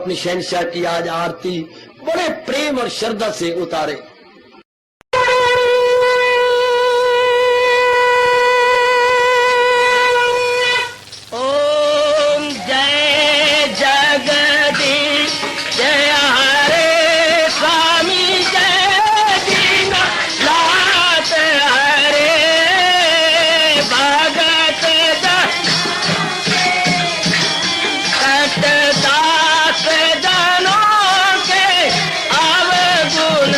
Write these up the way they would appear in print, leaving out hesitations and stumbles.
अपनी शहनशाह की आज आरती बड़े प्रेम और श्रद्धा से उतारे। ओम जय जगदीश जय हरे स्वामी जय दीनानाथ हरे भगत दास जनों के अवगुण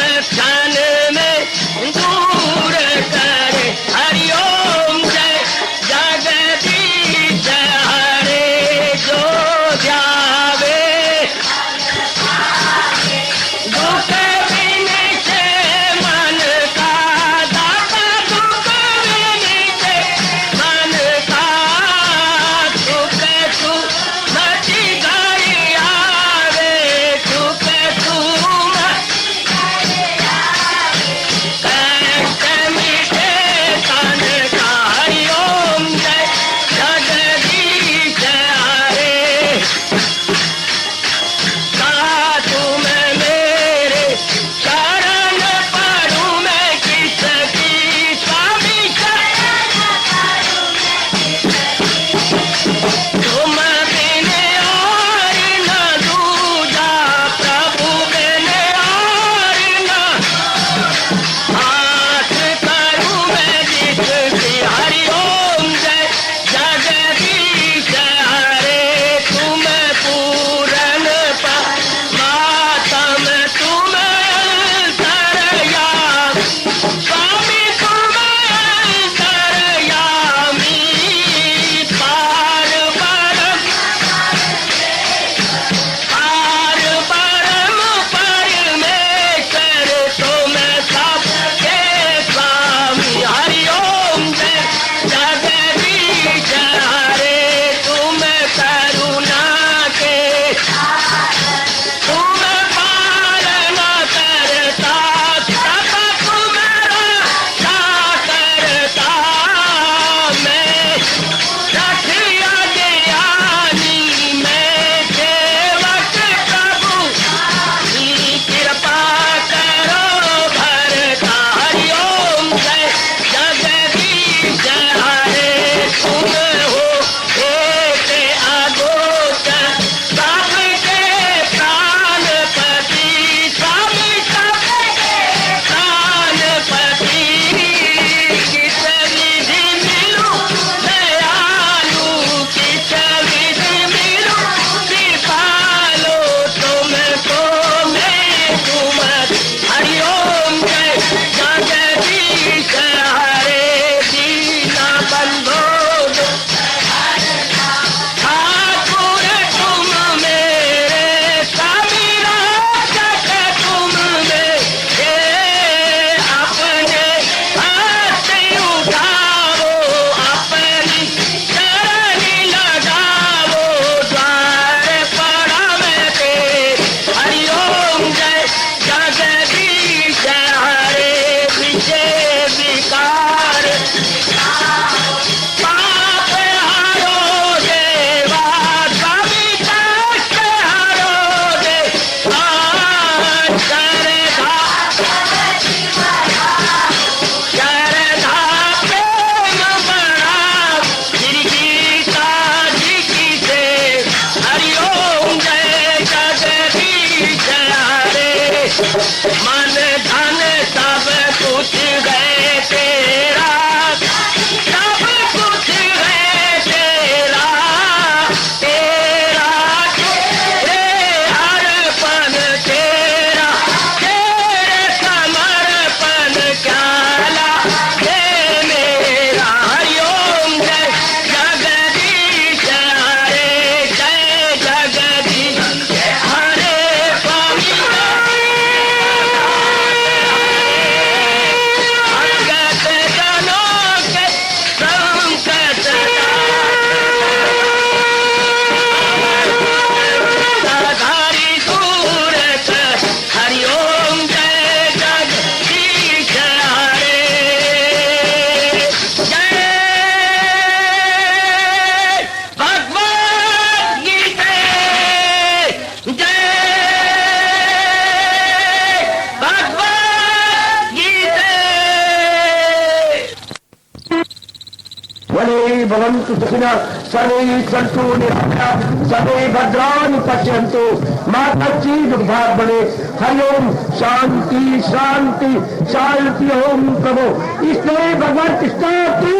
भद्रास्तु सुखिनः सर्वे सन्तु निरामयाः सर्वे भद्राणि पश्यन्तु मा कश्चित् दुर्भाग् भवेत्। हरि ओम शांति शांति शांति। ओम प्रभु इसलिए भगवान कृष्ण की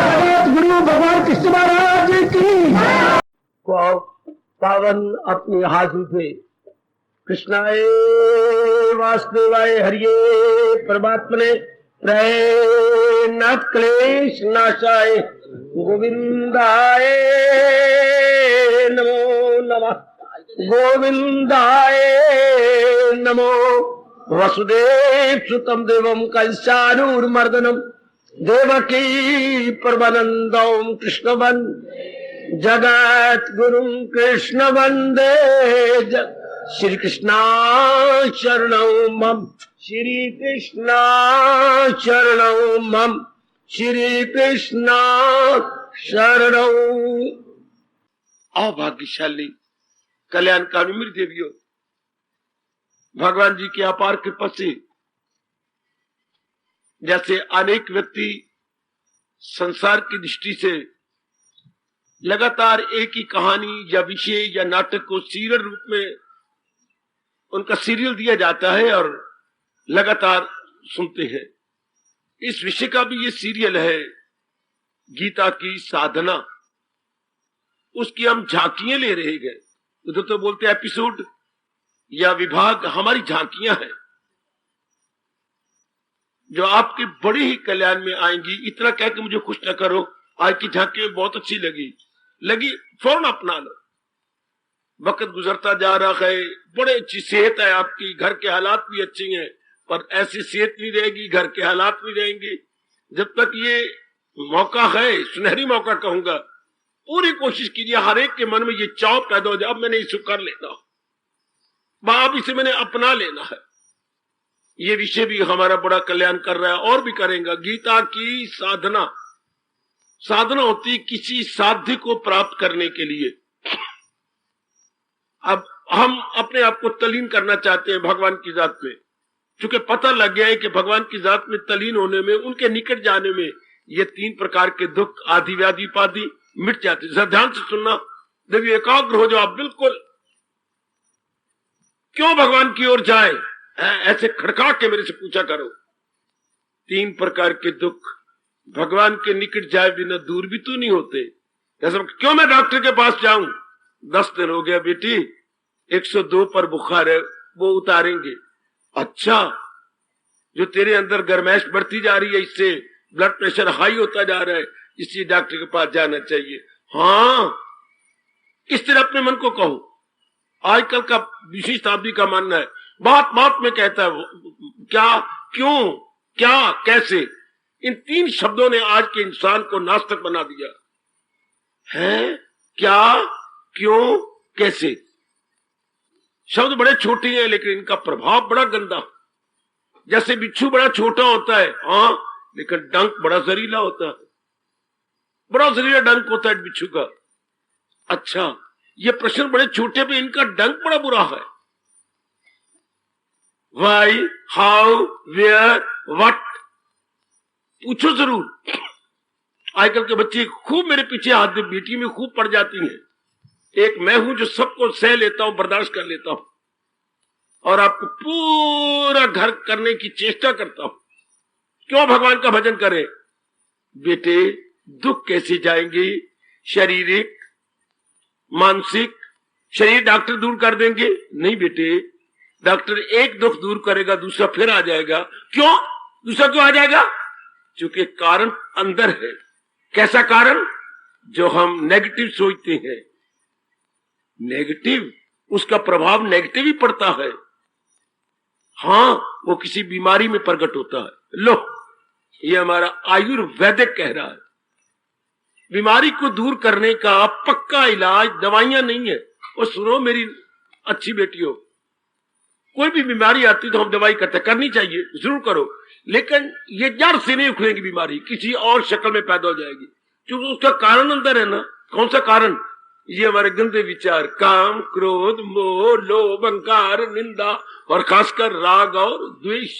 जगत गुरु भगवान कृष्ण महाराज की को पावन अपनी हाथों से कृष्णाय वासुदेवाय हरिये परमात्मने प्रय न क्लेश नाशाय गोविंदाय नमो नमः गोविंदाय नमो। वसुदेव सुतम देवम कंसानुर्मर्दनम देवकी परमानंदम कृष्ण जगत गुरु कृष्ण वंदे श्री कृष्णा शरणं मम श्री कृष्णा शरणं मम श्री कृष्णा शरणं। अभाग्यशाली कल्याणकारी मेरी देवियों, भगवान जी की अपार कृपा से जैसे अनेक व्यक्ति संसार की दृष्टि से लगातार एक ही कहानी या विषय या नाटक को सीरियल रूप में उनका सीरियल दिया जाता है और लगातार सुनते हैं। इस विषय का भी ये सीरियल है गीता की साधना। उसकी हम झांकियां ले रहे गए। उधर तो बोलते हैं एपिसोड या विभाग, हमारी झांकियां हैं जो आपके बड़े ही कल्याण में आएंगी। इतना कह के मुझे खुश न करो, आज की झांकी बहुत अच्छी लगी फौरन अपना लो। वक्त गुजरता जा रहा है, बड़े अच्छी सेहत है आपकी, घर के हालात भी अच्छे हैं, पर ऐसी सेहत नहीं रहेगी, घर के हालात नहीं रहेंगे जब तक ये मौका है, सुनहरी मौका कहूंगा। पूरी कोशिश कीजिए हर एक के मन में ये चाव पैदा हो जाए, अब मैंने इसे कर लेना, अब इसे मैंने अपना लेना है। ये विषय भी हमारा बड़ा कल्याण कर रहा है और भी करेगा। गीता की साधना होती है किसी साध्य को प्राप्त करने के लिए। अब हम अपने आप को तलीन करना चाहते हैं भगवान की जात में, क्योंकि पता लग गया है कि भगवान की जात में तलीन होने में, उनके निकट जाने में ये 3 प्रकार के दुख आदि व्याधि उपाधि मिट जाते हैं। जरा ध्यान से सुनना, जब ये एकाग्र हो जाओ आप बिल्कुल, क्यों भगवान की ओर जाए ऐसे खड़का के मेरे से पूछा करो। 3 प्रकार के दुख भगवान के निकट जाए बिना दूर भी तो नहीं होते। जैसे क्यों मैं डॉक्टर के पास जाऊं, 10 दिन हो गया बेटी, 102 पर बुखार है, वो उतारेंगे। अच्छा, जो तेरे अंदर गर्मैश बढ़ती जा रही है, इससे ब्लड प्रेशर हाई होता जा रहा है, इसलिए डॉक्टर के पास जाना चाहिए। हाँ, इस तरह अपने मन को कहो। आजकल का 20वीं शताब्दी का मानना है, बात में कहता है क्या, क्यों, क्या, कैसे। इन 3 शब्दों ने आज के इंसान को नास्तिक बना दिया है। क्या, क्यों, कैसे शब्द बड़े छोटे हैं, लेकिन इनका प्रभाव बड़ा गंदा। जैसे बिच्छू बड़ा छोटा होता है, हाँ, लेकिन डंक बड़ा जहरीला होता है, बड़ा जहरीला डंक होता है बिच्छू का। अच्छा, ये प्रश्न बड़े छोटे पे इनका डंक बड़ा बुरा है। वाई, हाउ, वेयर, व्हाट, पूछो जरूर। आजकल के बच्चे खूब मेरे पीछे हाथ दे बेटी में खूब पड़ जाती हैं। एक मैं हूं जो सबको सह लेता हूं, बर्दाश्त कर लेता हूं, और आपको पूरा घर करने की चेष्टा करता हूं। क्यों भगवान का भजन करें बेटे। दुख कैसे जाएंगे, शारीरिक, मानसिक। शरीर डॉक्टर दूर कर देंगे? नहीं बेटे, डॉक्टर एक दुख दूर करेगा, दूसरा फिर आ जाएगा। क्यों दूसरा क्यों आ जाएगा? क्योंकि कारण अंदर है। कैसा कारण? जो हम नेगेटिव सोचते हैं, नेगेटिव, उसका प्रभाव नेगेटिव ही पड़ता है। हाँ, वो किसी बीमारी में प्रकट होता है। लो, ये हमारा आयुर्वेदिक कह रहा है, बीमारी को दूर करने का पक्का इलाज दवाइयां नहीं है। और सुनो मेरी अच्छी बेटियों, कोई भी बीमारी आती तो हम दवाई करनी चाहिए, जरूर करो, लेकिन ये जड़ से नहीं उखड़ेगी बीमारी, किसी और शक्ल में पैदा हो जाएगी, क्योंकि उसका कारण अंदर है ना। कौन सा कारण? ये हमारे गंदे विचार, काम, क्रोध, मोह, लोभ, अहंकार, निंदा और खासकर राग और द्वेष,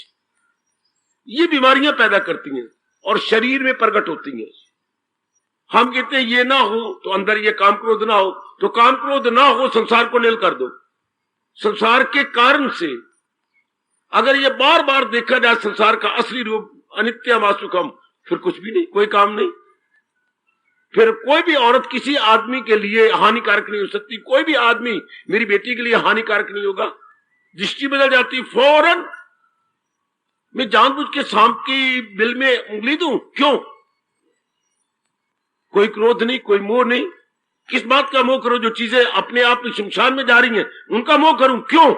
ये बीमारियां पैदा करती हैं और शरीर में प्रकट होती हैं। हम कहते हैं ये ना हो तो अंदर ये काम क्रोध ना हो, तो काम क्रोध ना हो संसार को नील कर दो। संसार के कारण से अगर ये बार बार देखा जाए संसार का असली रूप अनित्यम असुखम, फिर कुछ भी नहीं, कोई काम नहीं। फिर कोई भी औरत किसी आदमी के लिए हानिकारक नहीं हो सकती, कोई भी आदमी मेरी बेटी के लिए हानिकारक नहीं होगा। दृष्टि बदल जाती फौरन। मैं जानबूझ के सांप की बिल में उंगली दूं, क्यों? कोई क्रोध नहीं, कोई मोह नहीं। किस बात का मोह करो? जो चीजें अपने आप में शमशान में जा रही हैं उनका मोह करूं, क्यों?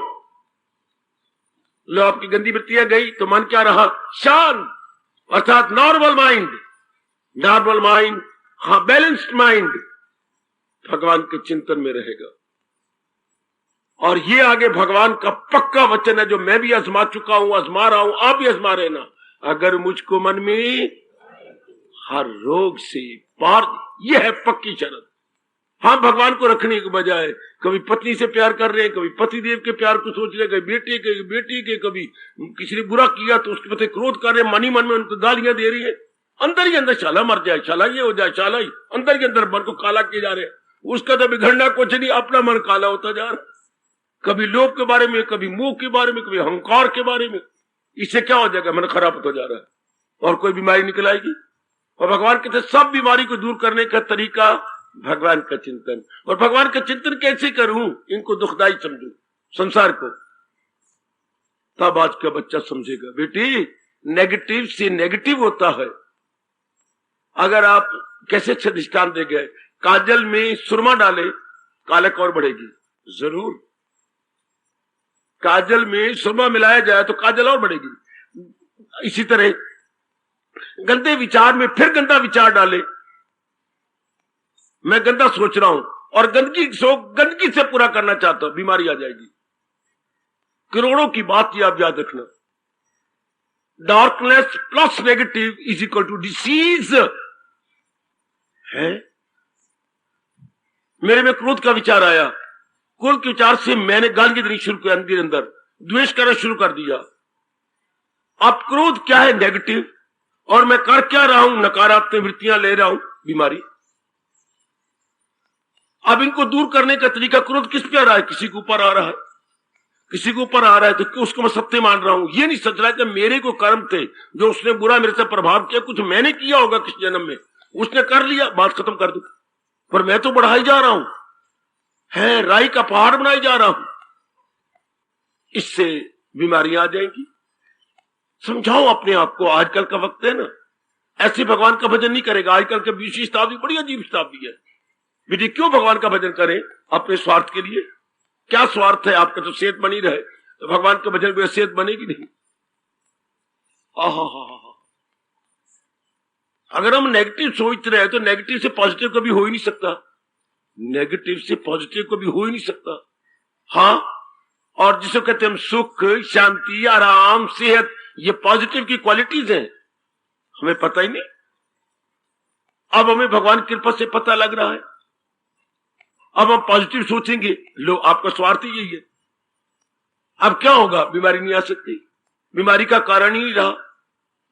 लो आपकी गंदी वृत्तियां गई तो मन क्या रहा? शांत, अर्थात नॉर्मल माइंड। नॉर्मल माइंड, हाँ बैलेंस्ड माइंड भगवान के चिंतन में रहेगा। और ये आगे भगवान का पक्का वचन है जो मैं भी आजमा चुका हूं, आजमा रहा हूं, आप भी आजमा रहना। अगर मुझको मन में हर रोग से पार, ये है पक्की शरत। हाँ, भगवान को रखने के बजाय कभी पत्नी से प्यार कर रहे हैं, कभी पति देव के प्यार को सोच रहे, कभी बेटी के, कभी किसी ने बुरा किया तो उसके प्रति क्रोध कर रहे, मन ही मन में उनको गालियां दे रही है। अंदर ही अंदर शाला मर जाए, शाला ये हो जाए, शाला ही अंदर के अंदर मन को काला किए जा रहे हैं। उसका तो बिगड़ना कुछ नहीं, अपना मन काला होता जा रहा। कभी लोभ के बारे में, कभी मोह के बारे में, कभी अहंकार के बारे में। इससे क्या हो जाएगा? मन खराब होता जा रहा है और कोई बीमारी निकल आएगी। और भगवान कहते सब बीमारी को दूर करने का तरीका भगवान का चिंतन। और भगवान का चिंतन कैसे करूं? इनको दुखदाई समझू संसार को, तब आज का बच्चा समझेगा बेटी नेगेटिव से नेगेटिव होता है। अगर आप कैसे अच्छे दृष्टांत दे गए, काजल में सुरमा डाले कालक और बढ़ेगी, जरूर। काजल में सुरमा मिलाया जाए तो काजल और बढ़ेगी। इसी तरह गंदे विचार में फिर गंदा विचार डाले, मैं गंदा सोच रहा हूं और गंदगी से पूरा करना चाहता हूं, बीमारी आ जाएगी। करोड़ों की बात ये आप याद रखना, darkness plus negative is equal to disease है। मेरे में क्रोध का विचार आया, क्रोध के विचार से मैंने गाली देनी शुरू कर, अंदर अंदर द्वेष करना शुरू कर दिया। अब क्रोध क्या है? नेगेटिव। और मैं कर क्या रहा हूं? नकारात्मक वृत्तियां ले रहा हूं, बीमारी। अब इनको दूर करने का तरीका, क्रोध किस पे आ रहा है? किसी के ऊपर आ रहा है, किसी के ऊपर आ रहा है तो उसको मैं सत्य मान रहा हूं। ये नहीं सोच रहा कि मेरे को कर्म थे जो उसने बुरा मेरे से प्रभाव किया, कुछ मैंने किया होगा किस जन्म में, उसने कर लिया, बात खत्म कर दू। पर मैं तो बढ़ाई जा रहा हूं, है राई का पहाड़ बनाई जा रहा हूं। इससे बीमारियां आ जाएंगी। समझाओ अपने आप को, आजकल का वक्त है ना, ऐसे भगवान का भजन नहीं करेगा। आजकल के 20वीं शताब्दी बड़ी अजीब शताब्दी है बेटी। क्यों भगवान का भजन करें? अपने स्वार्थ के लिए। क्या स्वार्थ है आपका? तो सेहत बनी रहे, तो भगवान का भजन भी सेहत बनेगी नहीं। अगर हम नेगेटिव सोच रहे हैं तो नेगेटिव से पॉजिटिव कभी हो ही नहीं सकता, नेगेटिव से पॉजिटिव कभी हो ही नहीं सकता। हाँ, और जिसे कहते हैं हम सुख, शांति, आराम, सेहत, ये पॉजिटिव की क्वालिटीज हैं, हमें पता ही नहीं। अब हमें भगवान की कृपा से पता लग रहा है। अब हम पॉजिटिव सोचेंगे, लो आपका स्वार्थ ही यही है। अब क्या होगा? बीमारी नहीं आ सकती। बीमारी का कारण ही नहीं रहा।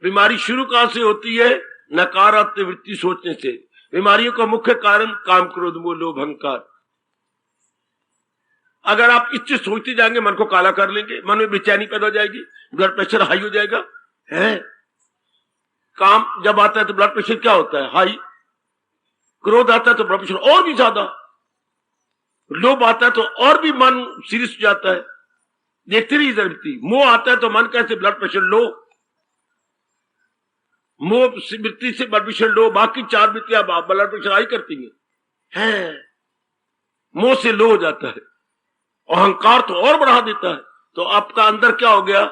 बीमारी शुरू कहां से होती है? नकारात्मक वृत्ति सोचने से। बीमारियों का मुख्य कारण काम, क्रोध, मोह, लोभ, अहंकार। अगर आप इससे सोचते जाएंगे, मन को काला कर लेंगे, मन में बेचैनी पैदा हो जाएगी, ब्लड प्रेशर हाई हो जाएगा। है काम जब आता है तो ब्लड प्रेशर क्या होता है? हाई। क्रोध आता है तो ब्लड प्रेशर और भी ज्यादा। लोभ आता है तो और भी मन सीरियस हो जाता है, देखते रहिए वृत्ति। मोह आता है तो मन कैसे? Blood pressure low. मोह वृत्ति से ब्लड प्रेशर लो, बाकी 4 वृत्तियां ब्लड प्रेशर हाई करती हैं। मोह से लो हो जाता है, अहंकार तो और बढ़ा देता है। तो आपका अंदर क्या हो गया?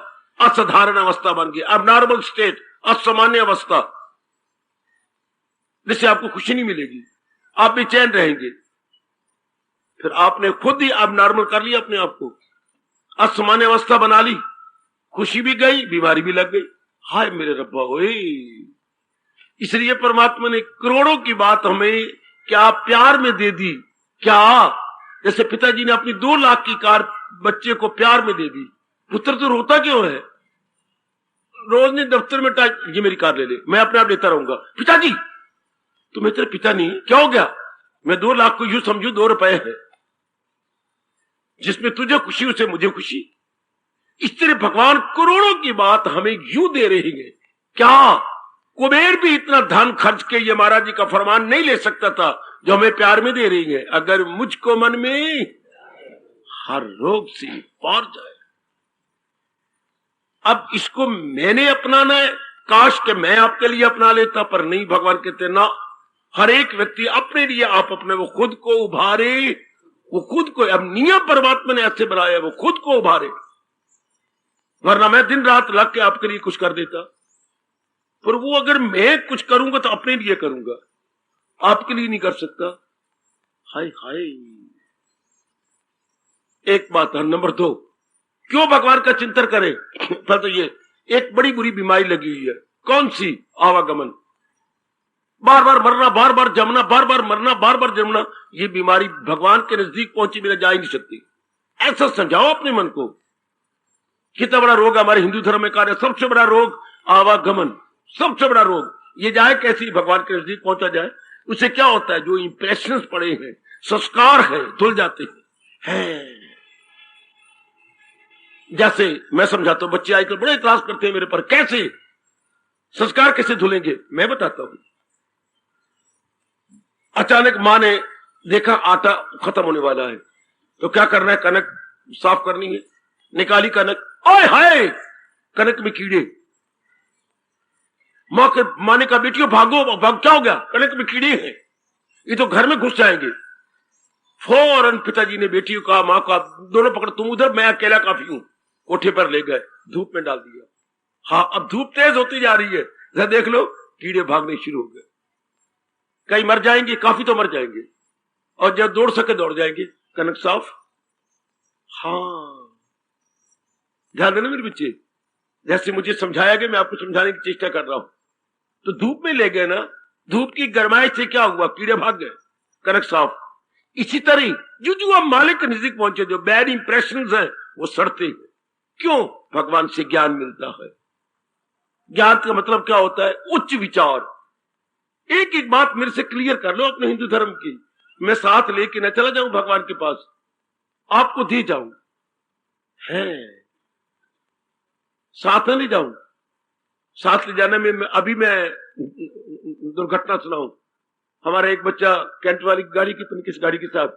असाधारण अवस्था बन गई, अब नॉर्मल स्टेट, असामान्य अवस्था, जिससे आपको खुशी नहीं मिलेगी, आप बेचैन रहेंगे। फिर आपने खुद ही अब नॉर्मल कर लिया अपने आप को, असामान्य अवस्था बना ली, खुशी भी गई, बीमारी भी लग गई। हाय मेरे रब्बा ओए। इसलिए परमात्मा ने करोड़ों की बात हमें क्या प्यार में दे दी। क्या? जैसे पिताजी ने अपनी 2 लाख की कार बच्चे को प्यार में दे दी। पुत्र तो रोता क्यों है? रोज ने दफ्तर में ये मेरी कार ले ले, मैं अपने आप लेता रहूंगा। पिताजी तुम्हें तेरे पिता नहीं, क्या हो गया? मैं 2 लाख को यूं समझू 2 रुपए है, जिसमें तुझे खुशी उसे मुझे खुशी। इस तरह भगवान करोड़ों की बात हमें यूं दे रहे हैं। क्या कुबेर भी इतना धन खर्च के ये महाराज जी का फरमान नहीं ले सकता था जो हमें प्यार में दे रही है? अगर मुझको मन में हर रोग से पार जाए। अब इसको मैंने अपनाना है, काश के मैं आपके लिए अपना लेता, पर नहीं। भगवान कहते ना, हर एक व्यक्ति अपने लिए आप अपने वो खुद को उभारे, वो खुद को। अब नियम परमात्मा ने ऐसे बनाया, वो खुद को उभारे। वरना मैं दिन रात लग के आपके लिए कुछ कर देता, पर वो अगर मैं कुछ करूंगा तो अपने लिए करूंगा, आपके लिए नहीं कर सकता। हाय हाय। एक बात है। नंबर 2, क्यों भगवान का चिंतन करें? पहले तो ये एक बड़ी बुरी बीमारी लगी हुई है। कौन सी? आवागमन। बार बार मरना, बार बार जमना, बार बार मरना, बार बार जमना। ये बीमारी भगवान के नजदीक पहुंची बिना जा ही नहीं सकती। ऐसा समझाओ अपने मन को। कितना बड़ा रोग हमारे हिंदू धर्म में कार्य, सबसे बड़ा रोग आवागमन, सबसे बड़ा रोग। ये जाए कैसे भगवान के नजदीक पहुंचा जाए? उससे क्या होता है? जो इंप्रेशंस पड़े हैं, संस्कार है, धुल जाते हैं। जैसे मैं समझाता हूं, बच्चे आजकल बड़े इतराज करते हैं मेरे पर, कैसे संस्कार कैसे धुलेंगे? मैं बताता हूं। अचानक मां ने देखा आटा खत्म होने वाला है, तो क्या करना है? कनक साफ करनी है। निकाली कनक, ओए हाय, कनक में कीड़े। मां ने कहा बेटियों भागो, भाग। क्या हो गया? कनक में कीड़े हैं, ये तो घर में घुस जाएंगे। फौरन पिताजी ने बेटियों का, मां का, दोनों पकड़, तुम उधर, मैं अकेला काफी हूं। कोठे पर ले गए, धूप में डाल दिया। हाँ, अब धूप तेज होती जा रही है, जरा देख लो, कीड़े भागने शुरू हो गए। कई मर जाएंगे, काफी तो मर जाएंगे, और जब दौड़ सके दौड़ जाएंगे। कनक साफ। हाँ, ध्यान देना मेरे बच्चे, जैसे मुझे समझाया गया मैं आपको समझाने की चेष्टा कर रहा हूं। तो धूप में ले गए ना, धूप की गर्माइश से क्या हुआ? कीड़े भाग गए, कनक साफ। इसी तरह जो आप मालिक के नजदीक पहुंचे, जो बैड इंप्रेशंस हैं वो सड़ते हैं। क्यों? भगवान से ज्ञान मिलता है। ज्ञान का मतलब क्या होता है? उच्च विचार। एक एक बात मेरे से क्लियर कर लो अपने हिंदू धर्म की। मैं साथ लेके न चला जाऊं भगवान के पास, आपको दे जाऊं, है साथ न ले जाऊं। साथ ले जाने में अभी मैं दुर्घटना सुनाऊं। हमारा एक बच्चा कैंट वाली गाड़ी की, पता किस गाड़ी के साथ,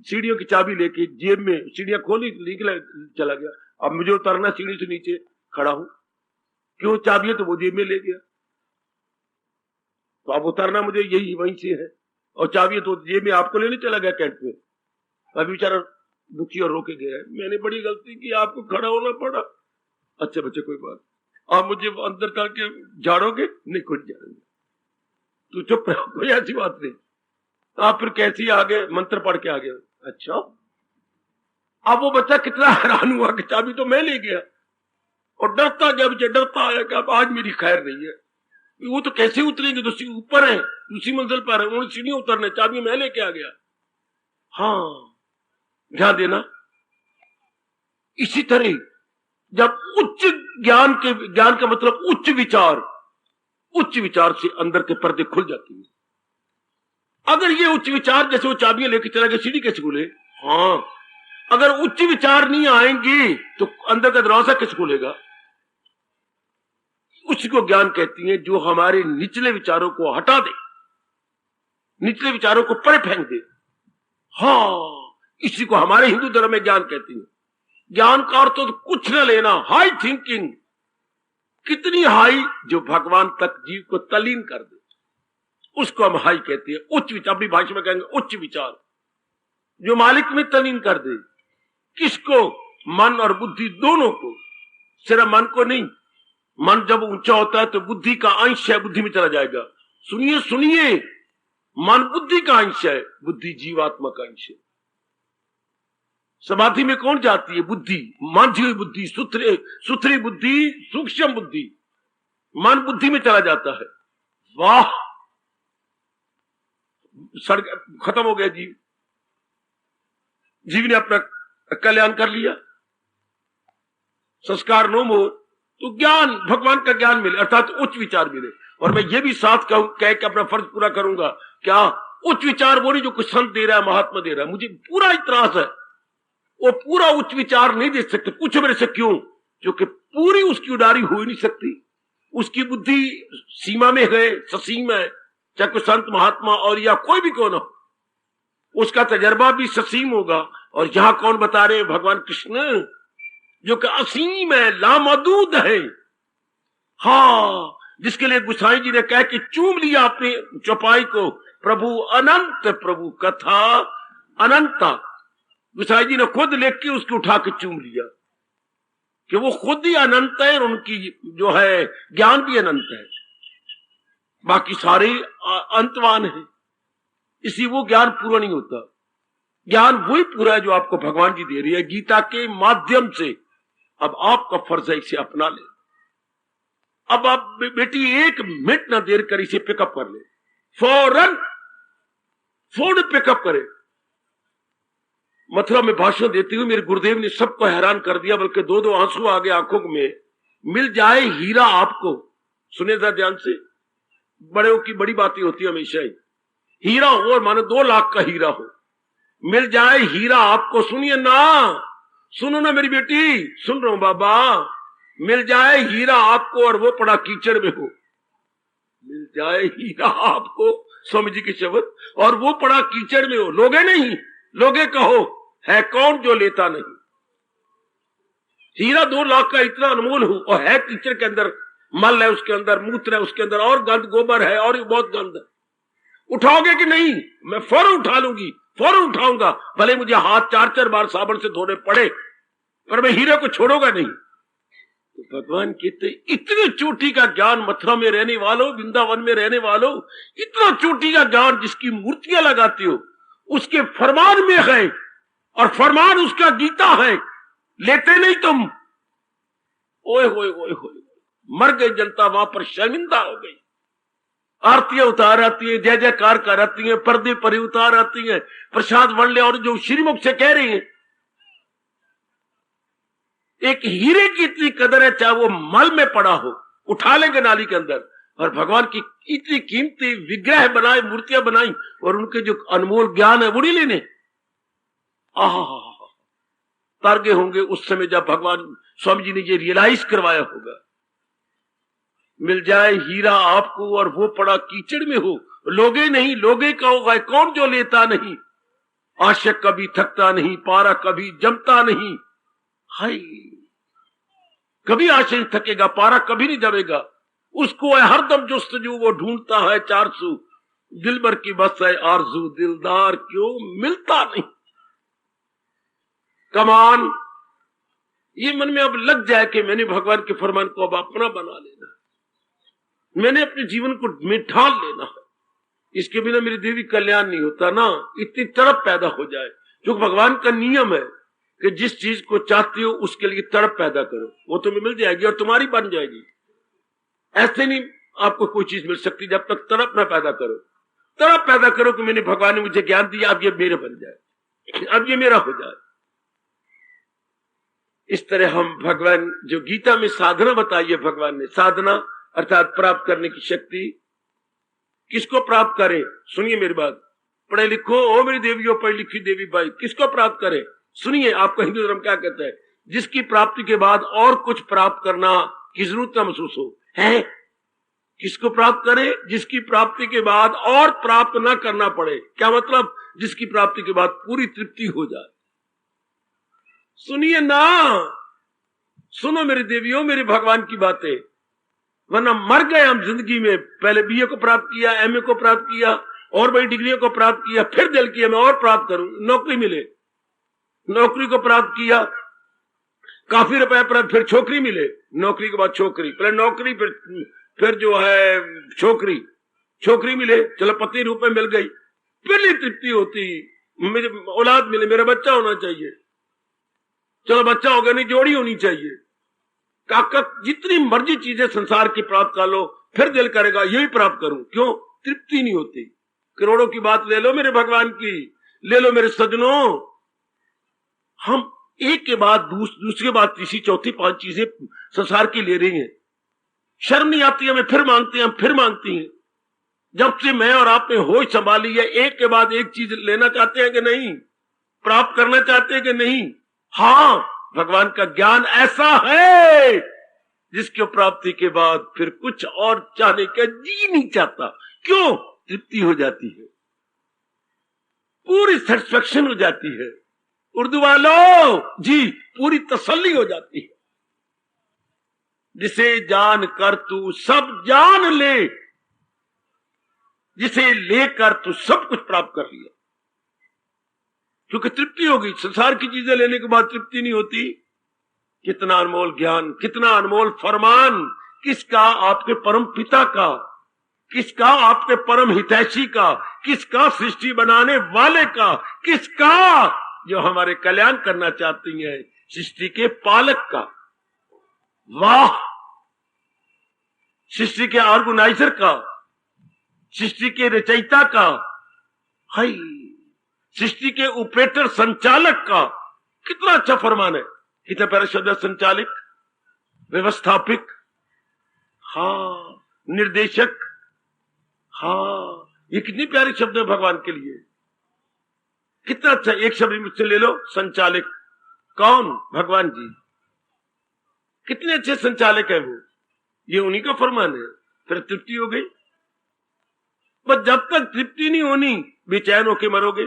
सीढ़ियों की चाबी लेके जेब में, सीढ़ियां खोली, निकला, चला गया। अब मुझे उतरना सीढ़ी से नीचे, खड़ा हूं, क्यों? चाबी है तो वो जेब में ले गया, तो अब उतरना मुझे यही वहीं से है, और चाबी है तो जेब में आपको लेने चला गया कैंट में। अभी बेचारा दुखी और रोके गया है, मैंने बड़ी गलती की, आपको खड़ा होना पड़ा। अच्छा बच्चे कोई बात, आप मुझे अंदर डाल के झाड़ोगे? नहीं, कुछ झाड़ेंगे, तू चुप रहो, कोई ऐसी बात नहीं। आप फिर कैसी आ गए? मंत्र पढ़ के आ गए। अच्छा, अब वो बच्चा कितना हैरान हुआ कि चाबी तो मैं ले गया, और डरता गया, मुझे डरता आया कि अब आज मेरी खैर नहीं है। वो तो कैसे उतरेंगे, तो ऊपर है, दूसरी मंजिल पर है, उन्होंने सीढ़ी उतरने, चाबी मैं लेके आ गया। हाँ, ध्यान देना। इसी तरह जब उच्च ज्ञान का मतलब उच्च विचार से अंदर के पर्दे खुल जाते हैं। अगर ये उच्च विचार, जैसे वो चाबियां लेके चला गया, सीढ़ी कैसे खुले? हाँ, अगर उच्च विचार नहीं आएंगे तो अंदर का दरवाजा कैसे खुलेगा? उसी को ज्ञान कहती है, जो हमारे निचले विचारों को हटा दे, निचले विचारों को परे फेंक दे। हाँ, इसी को हमारे हिंदू धर्म में ज्ञान कहती है। ज्ञान का अर्थ तो कुछ न लेना, हाई थिंकिंग। कितनी हाई? जो भगवान तक जीव को तल्लीन कर दे, उसको हम हाई कहते हैं। उच्च विचार, अपनी भाषा में कहेंगे उच्च विचार, जो मालिक में तल्लीन कर दे। किसको? मन और बुद्धि दोनों को, सिर्फ मन को नहीं। मन जब ऊंचा होता है तो बुद्धि का अंश है, बुद्धि में चला जाएगा। सुनिए सुनिए, मन बुद्धि का अंश है, बुद्धि जीवात्मा का अंश है। समाधि में कौन जाती है? बुद्धि, मांझी हुई बुद्धि, सुथरी बुद्धि, सूक्ष्म बुद्धि। मन बुद्धि में चला जाता है। वाह, सड़क खत्म हो गया जीव, जीव ने अपना कल्याण कर लिया। संस्कार नो मोर, तो ज्ञान, भगवान का ज्ञान मिले, अर्थात उच्च विचार मिले। और मैं ये भी साथ कह के अपना फर्ज पूरा करूंगा। क्या उच्च विचार वो नहीं जो कुछ संत दे रहा है, महात्मा दे रहा है, मुझे पूरा इतराज है। वो पूरा उच्च विचार नहीं दे सकते। पूछो मेरे से क्यों? क्योंकि पूरी उसकी उडारी हो ही नहीं सकती। उसकी बुद्धि सीमा में है, ससीम है, चाहे कोई संत महात्मा और या कोई भी कौन हो, उसका तजर्बा भी ससीम होगा। और यहां कौन बता रहे हैं? भगवान कृष्ण, जो कि असीम है, लामहदूद है। हाँ, जिसके लिए गुसाई जी ने कह के चूम लिया अपनी चौपाई को, प्रभु अनंत, प्रभु कथा अनंता। गुसाई जी ने खुद लेख के उसको उठा के चूम लिया कि वो खुद ही अनंत है और उनकी जो है ज्ञान भी अनंत है, बाकी सारे अंतवान है। इसी वो ज्ञान पूरा नहीं होता। ज्ञान वही पूरा है जो आपको भगवान जी दे रही है गीता के माध्यम से। अब आपका फर्ज है इसे अपना ले। अब आप बेटी एक मिनट ना देर कर इसे पिकअप कर ले, फौरन पिकअप करे। मथुरा में भाषण देते हुए मेरे गुरुदेव ने सबको हैरान कर दिया, बल्कि दो दो आंसू आ गए आंखों में। मिल जाए हीरा आपको, सुने जरा ध्यान से, बड़ों की बड़ी बातें होती है हमेशा ही। हीरा हो और मानो 2 लाख का हीरा हो, मिल जाए हीरा आपको। सुनिए ना, सुनो ना मेरी बेटी, सुन रहा हूं बाबा। मिल जाए हीरा आपको और वो पड़ा कीचड़ में हो। मिल जाए हीरा आपको, स्वामी जी के शब्द, और वो पड़ा कीचड़ में हो। लोगे नहीं, लोगे कहो है कौन जो लेता नहीं। हीरा 2 लाख का इतना अनमोल हो और है कीचड़ के अंदर, मल है उसके अंदर, मूत्र है उसके अंदर, और गंद गोबर है और बहुत गंद है। उठाओगे कि नहीं? मैं फौरन उठा लूंगी, फौरन उठाऊंगा, भले मुझे हाथ 4-4 बार साबुन से धोने पड़े, पर मैं हीरे को छोड़ूंगा नहीं। तो भगवान कहते इतनी चोटी का ज्ञान, मथुरा में रहने वालों, वृंदावन में रहने वालों, इतना चोटी का ज्ञान जिसकी मूर्तियां लगाती हो, उसके फरमान में है, और फरमान उसका गीता है। लेते नहीं तुम। ओए होए होए होए, मर गई जनता वहां पर, शर्मिंदा हो गई। आरतियां उतार आती है, जय जयकार कर आती है, पर्दे पर उतार आती है, प्रसाद वण ले, और जो श्रीमुख से कह रही है एक हीरे की इतनी कदर है, चाहे वो मल में पड़ा हो, उठा लेंगे नाली के अंदर। और भगवान की इतनी कीमती विग्रह बनाए, मूर्तियां बनाई, और उनके जो अनमोल ज्ञान है वो नहीं लेने। तारगे होंगे उस समय जब भगवान स्वामी जी ने ये रियलाइज करवाया होगा। मिल जाए हीरा आपको और वो पड़ा कीचड़ में हो। लोगे नहीं, लोगे का होगा कौन जो लेता नहीं। आशिक कभी थकता नहीं, पारा कभी जमता नहीं। हाय, कभी आशिक थकेगा, पारा कभी नहीं जमेगा। उसको है हरदम जुस्तजू, वो ढूंढता है 400। दिल भर की बस है आरजू, दिलदार क्यों मिलता नहीं। कमान ये मन में अब लग जाए कि मैंने भगवान के फरमान को अब अपना बना लेना, मैंने अपने जीवन को में ढाल लेना है। इसके बिना मेरी देवी कल्याण नहीं होता ना। इतनी तड़प पैदा हो जाए, जो भगवान का नियम है कि जिस चीज को चाहती हो उसके लिए तड़प पैदा करो, वो तुम्हें मिल जाएगी और तुम्हारी बन जाएगी। ऐसे नहीं आपको कोई चीज मिल सकती जब तक तड़प ना पैदा करो। तड़प पैदा करो कि मैंने भगवान ने मुझे ज्ञान दिया, अब ये मेरे बन जाए, अब ये मेरा हो जाए। इस तरह हम भगवान, जो गीता में साधना बताई है भगवान ने, साधना अर्थात प्राप्त करने की शक्ति, किसको प्राप्त करें? सुनिए मेरी बात, पढ़े लिखो ओ मेरी देवियों, पढ़ी लिखी देवी भाई, किसको प्राप्त करें? सुनिए, आपका हिंदू धर्म क्या कहता है? जिसकी प्राप्ति के बाद और कुछ प्राप्त करना की जरूरत न महसूस हो। है किसको प्राप्त करें? जिसकी प्राप्ति के बाद और प्राप्त ना करना पड़े। क्या मतलब? जिसकी प्राप्ति के बाद पूरी तृप्ति हो जाए। सुनिए ना, सुनो मेरी देवियों, मेरे भगवान की बातें, वरना मर गए हम जिंदगी में। पहले बीए को प्राप्त किया, एमए को प्राप्त किया, और बड़ी डिग्रियों को प्राप्त किया, फिर दिल किया मैं और प्राप्त करूं, नौकरी मिले, नौकरी को प्राप्त किया, काफी रुपए पर, फिर छोकरी मिले, नौकरी के बाद छोकरी, पहले नौकरी, फिर जो है छोकरी, छोकरी मिले, चलो पत्नी रूप में मिल गई, फिर नहीं तृप्ति होती, मुझे औलाद मिले, मेरा बच्चा होना चाहिए, चलो बच्चा हो गया, नहीं जोड़ी होनी चाहिए। काका जितनी मर्जी चीजें संसार की प्राप्त कर लो, फिर दिल करेगा यही प्राप्त करूं, क्यों? तृप्ति नहीं होती। करोड़ों की बात ले लो मेरे भगवान की, ले लो मेरे सजनों, हम एक के बाद दूसरी के बाद तीसरी चौथी 5 चीजें संसार की ले रही हैं। शर्म नहीं आती, हमें फिर मांगते हैं, हम फिर मांगती हैं। जब से मैं और आपने होश संभाली है, एक के बाद एक चीज लेना चाहते हैं कि नहीं, प्राप्त करना चाहते हैं कि नहीं? हाँ, भगवान का ज्ञान ऐसा है जिसकी प्राप्ति के बाद फिर कुछ और चाहने का जी नहीं चाहता। क्यों? तृप्ति हो जाती है, पूरी सेटिस्फेक्शन हो जाती है। उर्दू वालों जी, पूरी तसल्ली हो जाती है। जिसे जान कर तू सब जान ले, जिसे लेकर तू सब कुछ प्राप्त कर लिया, क्योंकि तृप्ति होगी। संसार की चीजें लेने के बाद तृप्ति नहीं होती। कितना अनमोल ज्ञान, कितना अनमोल फरमान, किसका? आपके परम पिता का, किसका? आपके परम हितैषी का, किसका? सृष्टि बनाने वाले का, किसका? जो हमारे कल्याण करना चाहती हैं, सृष्टि के पालक का। वाह! सृष्टि के ऑर्गेनाइजर का, सृष्टि के रचयिता का, हाय, सृष्टि के ऑपरेटर संचालक का। कितना अच्छा फरमान है, कितना प्यारा शब्द है, संचालक, व्यवस्थापक, हाँ, निर्देशक, हाँ, ये कितनी प्यारी शब्द है भगवान के लिए। कितना अच्छा, एक शब्द मुझसे ले लो, संचालक। कौन? भगवान जी। कितने अच्छे संचालक है वो, ये उन्हीं का फरमान है। फिर तृप्ति हो गई। पर जब तक तृप्ति नहीं होनी, बेचैन होके मरोगे।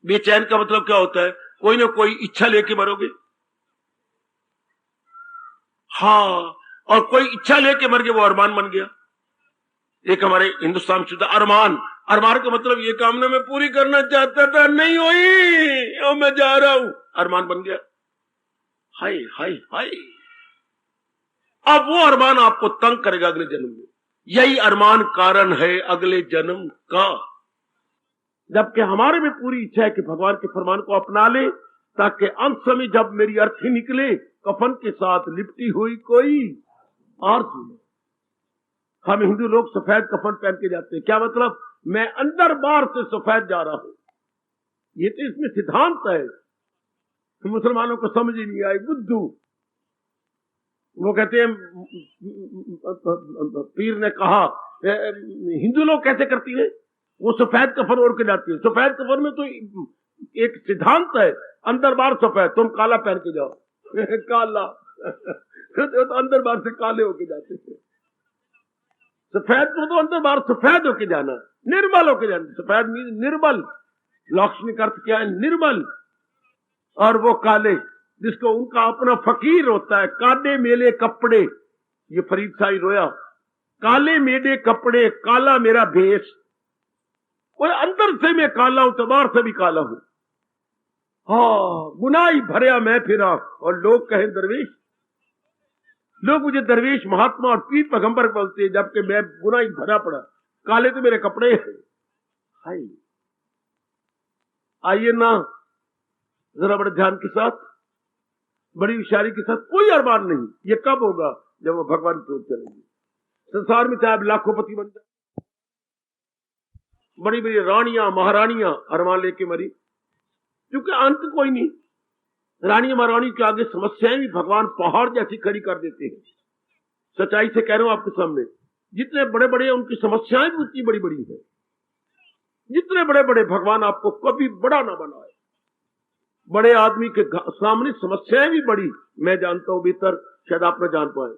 बेचैन का मतलब क्या होता है? कोई ना कोई इच्छा लेके मरोगे। हाँ, और कोई इच्छा लेके मर गया, वो अरमान बन गया। एक हमारे हिंदुस्तान शुद्ध अरमान, अरमान का मतलब ये कामना मैं पूरी करना चाहता था, नहीं हुई, और मैं जा रहा हूं, अरमान बन गया। हाय हाय हाय। अब वो अरमान आपको तंग करेगा अगले जन्म में। यही अरमान कारण है अगले जन्म का। जबकि हमारे में पूरी इच्छा है कि भगवान के फरमान को अपना ले, ताकि अंत समय जब मेरी अर्थी निकले, कफन के साथ लिपटी हुई कोई आरती। हम हिंदू लोग सफेद कफन पहन के जाते हैं। क्या मतलब? मैं अंदर बाहर से सफेद जा रहा हूं। ये तो इसमें सिद्धांत है, मुसलमानों को समझ ही नहीं आई। बुद्धू वो कहते हैं, पीर ने कहा, हिंदू लोग कैसे करती है, वो सफेद कफन ओढ़ के जाती है। सफेद कफन में तो एक सिद्धांत है, अंदर बाहर सफेद, तुम काला पहन के जाओ। काला तो अंदर बाहर से काले होके जाते हैं। सफेद को तो अंदर बाहर सफेद होके जाना, निर्मल होके जाना। सफेद निर्मल, लक्ष्मी का अर्थ क्या है? निर्मल। और वो काले, जिसको उनका अपना फकीर होता है, काले मेले कपड़े, ये फरीद शाही रोया, काले मेले कपड़े, काला मेरा भेष। और अंदर से मैं काला हूं, तो बाहर से भी काला हूं। हाँ, गुनाही भरया मैं फिरा, और लोग कहें दरवेश। लोग मुझे दरवेश, महात्मा और पीर पैगंबर बोलते हैं, जबकि मैं गुनाही भरा पड़ा। काले तो मेरे कपड़े हैं। हाय, आइए ना जरा बड़े ध्यान के साथ, बड़ी होशियारी के साथ। कोई अरमान नहीं। ये कब होगा? जब वो भगवान की ओर चलेंगे। संसार में चाहे लाखोंपति बन जाए, बड़ी बड़ी रानियां महारानियां अरमान लेके मरी, क्योंकि अंत कोई नहीं। रानी महारानी के आगे समस्याएं भी भगवान पहाड़ जैसी खड़ी कर देते हैं। सच्चाई से कह रहा हूं आपके सामने, जितने बड़े बड़े उनकी समस्याएं भी उतनी बड़ी बड़ी है। जितने बड़े बड़े, भगवान आपको कभी बड़ा ना बनाए। बड़े आदमी के सामने समस्याएं भी बड़ी। मैं जानता हूं भीतर, शायद आप न जान पाए।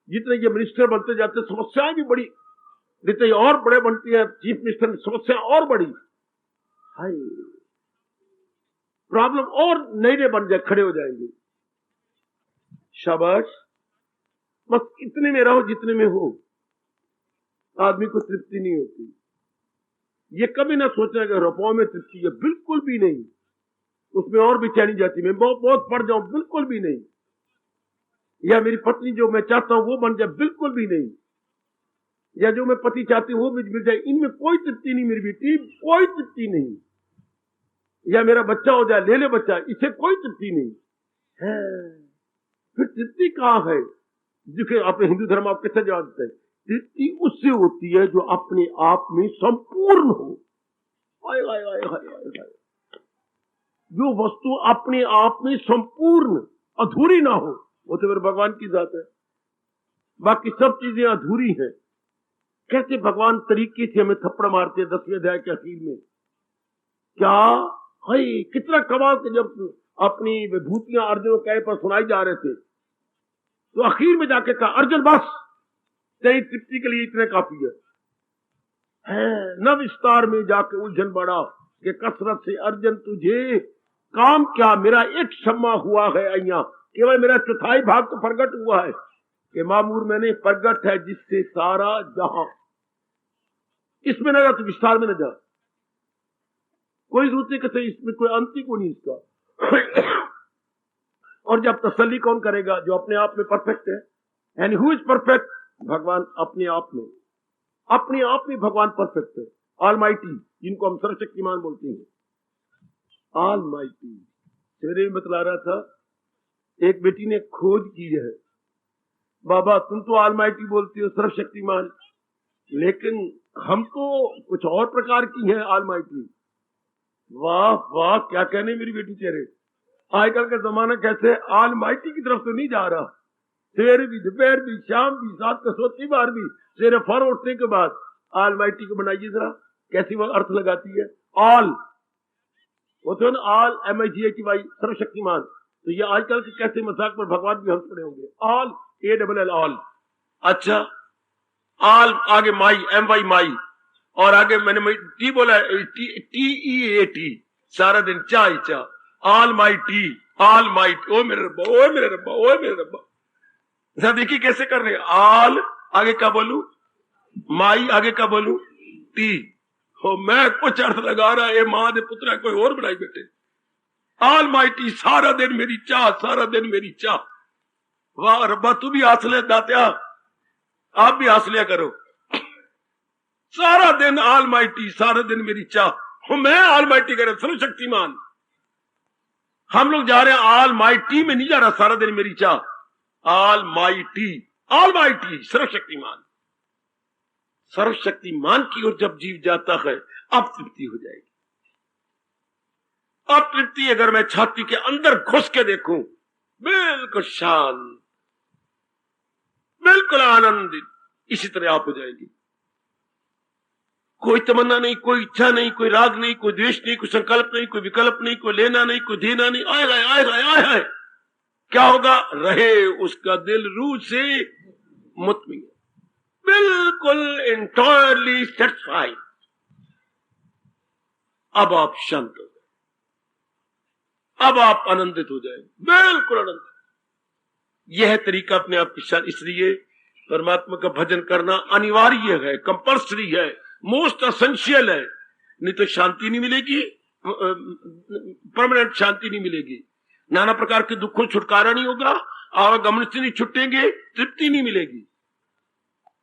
जितने ये मिनिस्टर बनते जाते, समस्याएं भी बड़ी, जितने और बड़े बनती है चीफ मिनिस्टर, समस्या और बड़ी। हाय, प्रॉब्लम और नए नए बन जाए, खड़े हो जाएंगे। शाबाश, बस इतने में रहो जितने में हो। आदमी को तृप्ति नहीं होती। ये कभी ना सोचना कि रुपयों में तृप्ति है, बिल्कुल भी नहीं। उसमें और बेचैनी जाती, मैं बहुत बहुत पढ़ जाऊं, बिल्कुल भी नहीं। या मेरी पत्नी जो मैं चाहता हूं वो बन जाए, बिल्कुल भी नहीं। या जो मैं पति चाहती हूं वो मिल जाए, इनमें कोई तृप्ति नहीं। मेरी बेटी, कोई तृप्ति नहीं। या मेरा बच्चा हो जाए, ले ले बच्चा, इसे कोई तृप्ति नहीं है। फिर तृप्ति कहां है? जिसे अपने हिंदू धर्म आप कैसे जवाब देते हैं? तृप्ति उससे होती है जो अपने आप में संपूर्ण हो। आय आय आय आय आय। जो वस्तु अपने आप में संपूर्ण, अधूरी ना हो, वो तो मेरे भगवान की जात है। बाकी सब चीजें अधूरी हैं। कैसे भगवान तरीके से हमें थप्पड़ मारते हैं 10वें अध्याय के आखिर में। क्या हाय, कितना कमाल के जब अपनी विभूतियां अर्जुन के पर सुनाई जा रहे थे तो आखिर में जाके कहा, अर्जुन बस तेरी तृप्ति के लिए इतने काफी है। न विस्तार में जाके उलझन बढ़ा कि कसरत से अर्जुन तुझे काम क्या, मेरा एक क्षमा हुआ है अइया, केवल मेरा चौथाई भाग तो प्रगट हुआ है कि मामूर मैंने प्रगट है जिससे सारा जहां। इसमें न जा, तो विस्तार में न जा, कोई दूसरे के से इसमें कोई अंत ही को नहीं इसका। और जब तसल्ली कौन करेगा? जो अपने आप में परफेक्ट है। And who is perfect? भगवान अपने आप में भगवान परफेक्ट है। ऑलमाइटी, जिनको हम सर्वशक्तिमान बोलते हैं, ऑलमाइटी। सवेरे में बतला रहा था, एक बेटी ने खोज की है, बाबा तुम तो ऑलमाइटी बोलते हो, सर्वशक्तिमान, लेकिन हम तो कुछ और प्रकार की हैं ऑलमाइटी। वाह वाह, क्या कहने मेरी बेटी तेरे। आजकल का जमाना कैसे ऑलमाइटी की तरफ तो नहीं जा रहा। सवेरे भी, दोपहर भी, शाम भी, साथ का सोती बार भी, सवेरे फौरन उठने के बाद ऑलमाइटी को बनाइए जरा, कैसी वो अर्थ लगाती है। ऑल होते हो ना, ऑल MIGHTY, सर्वशक्तिमान। तो ये आजकल के कैसे मजाक पर भगवान भी हंस पड़े होंगे। All, ALL, all. अच्छा, ऑल आगे माई, MY माई, और आगे मैंने टी बोला, TEAT, सारा दिन चाय चा। All my tea, all my, ओ मेरे रब्बा, ओ मेरे रब्बा, ओ मेरे रब्बा। देखिए कैसे कर रहे हैं। ऑल आगे क्या बोलू, माई आगे क्या बोलू, टी। हो मैं कुछ अर्थ लगा रहा है, मां दे पुत्र कोई और बनाई बेटे। ऑल माई टी, सारा दिन मेरी चाह, सारा दिन मेरी चाह। वाह रब्बा, तू भी हंस ले दात्या, आप भी हंस लिया करो। सारा दिन ऑल माई टी, सारा दिन मेरी चाह। मैं ऑल माई टी कर, सर्वशक्तिमान। हम लोग जा रहे हैं ऑल माई टी में नहीं जा रहा, सारा दिन मेरी चाह। All my tea, all my T, सर्वशक्तिमान। सर्वशक्तिमान की ओर जब जीव जाता है, अब तृप्ति हो जाएगी। अब तृप्ति अगर मैं छाती के अंदर घुस के देखूं, बिल्कुल शांत, बिल्कुल आनंदित, इसी तरह आप हो जाएगी। कोई तमन्ना नहीं, कोई इच्छा नहीं, कोई राग नहीं, कोई द्वेष नहीं, कोई संकल्प नहीं, कोई विकल्प नहीं, कोई लेना नहीं, कोई देना नहीं। आए क्या होगा? रहे उसका दिल रूह से मुतमिन, बिल्कुल इंटायरली सेटिस्फाइड। अब आप शांत हो गए, अब आप आनंदित हो जाए, बिल्कुल आनंदित। यह तरीका अपने आप की शान। इसलिए परमात्मा का भजन करना अनिवार्य है, कंपल्सरी है, मोस्ट असेंशियल है। नहीं तो शांति नहीं मिलेगी, परमानेंट शांति नहीं मिलेगी। नाना प्रकार के दुखों छुटकारा नहीं होगा, आवागमन से नहीं छुटेंगे, तृप्ति नहीं मिलेगी।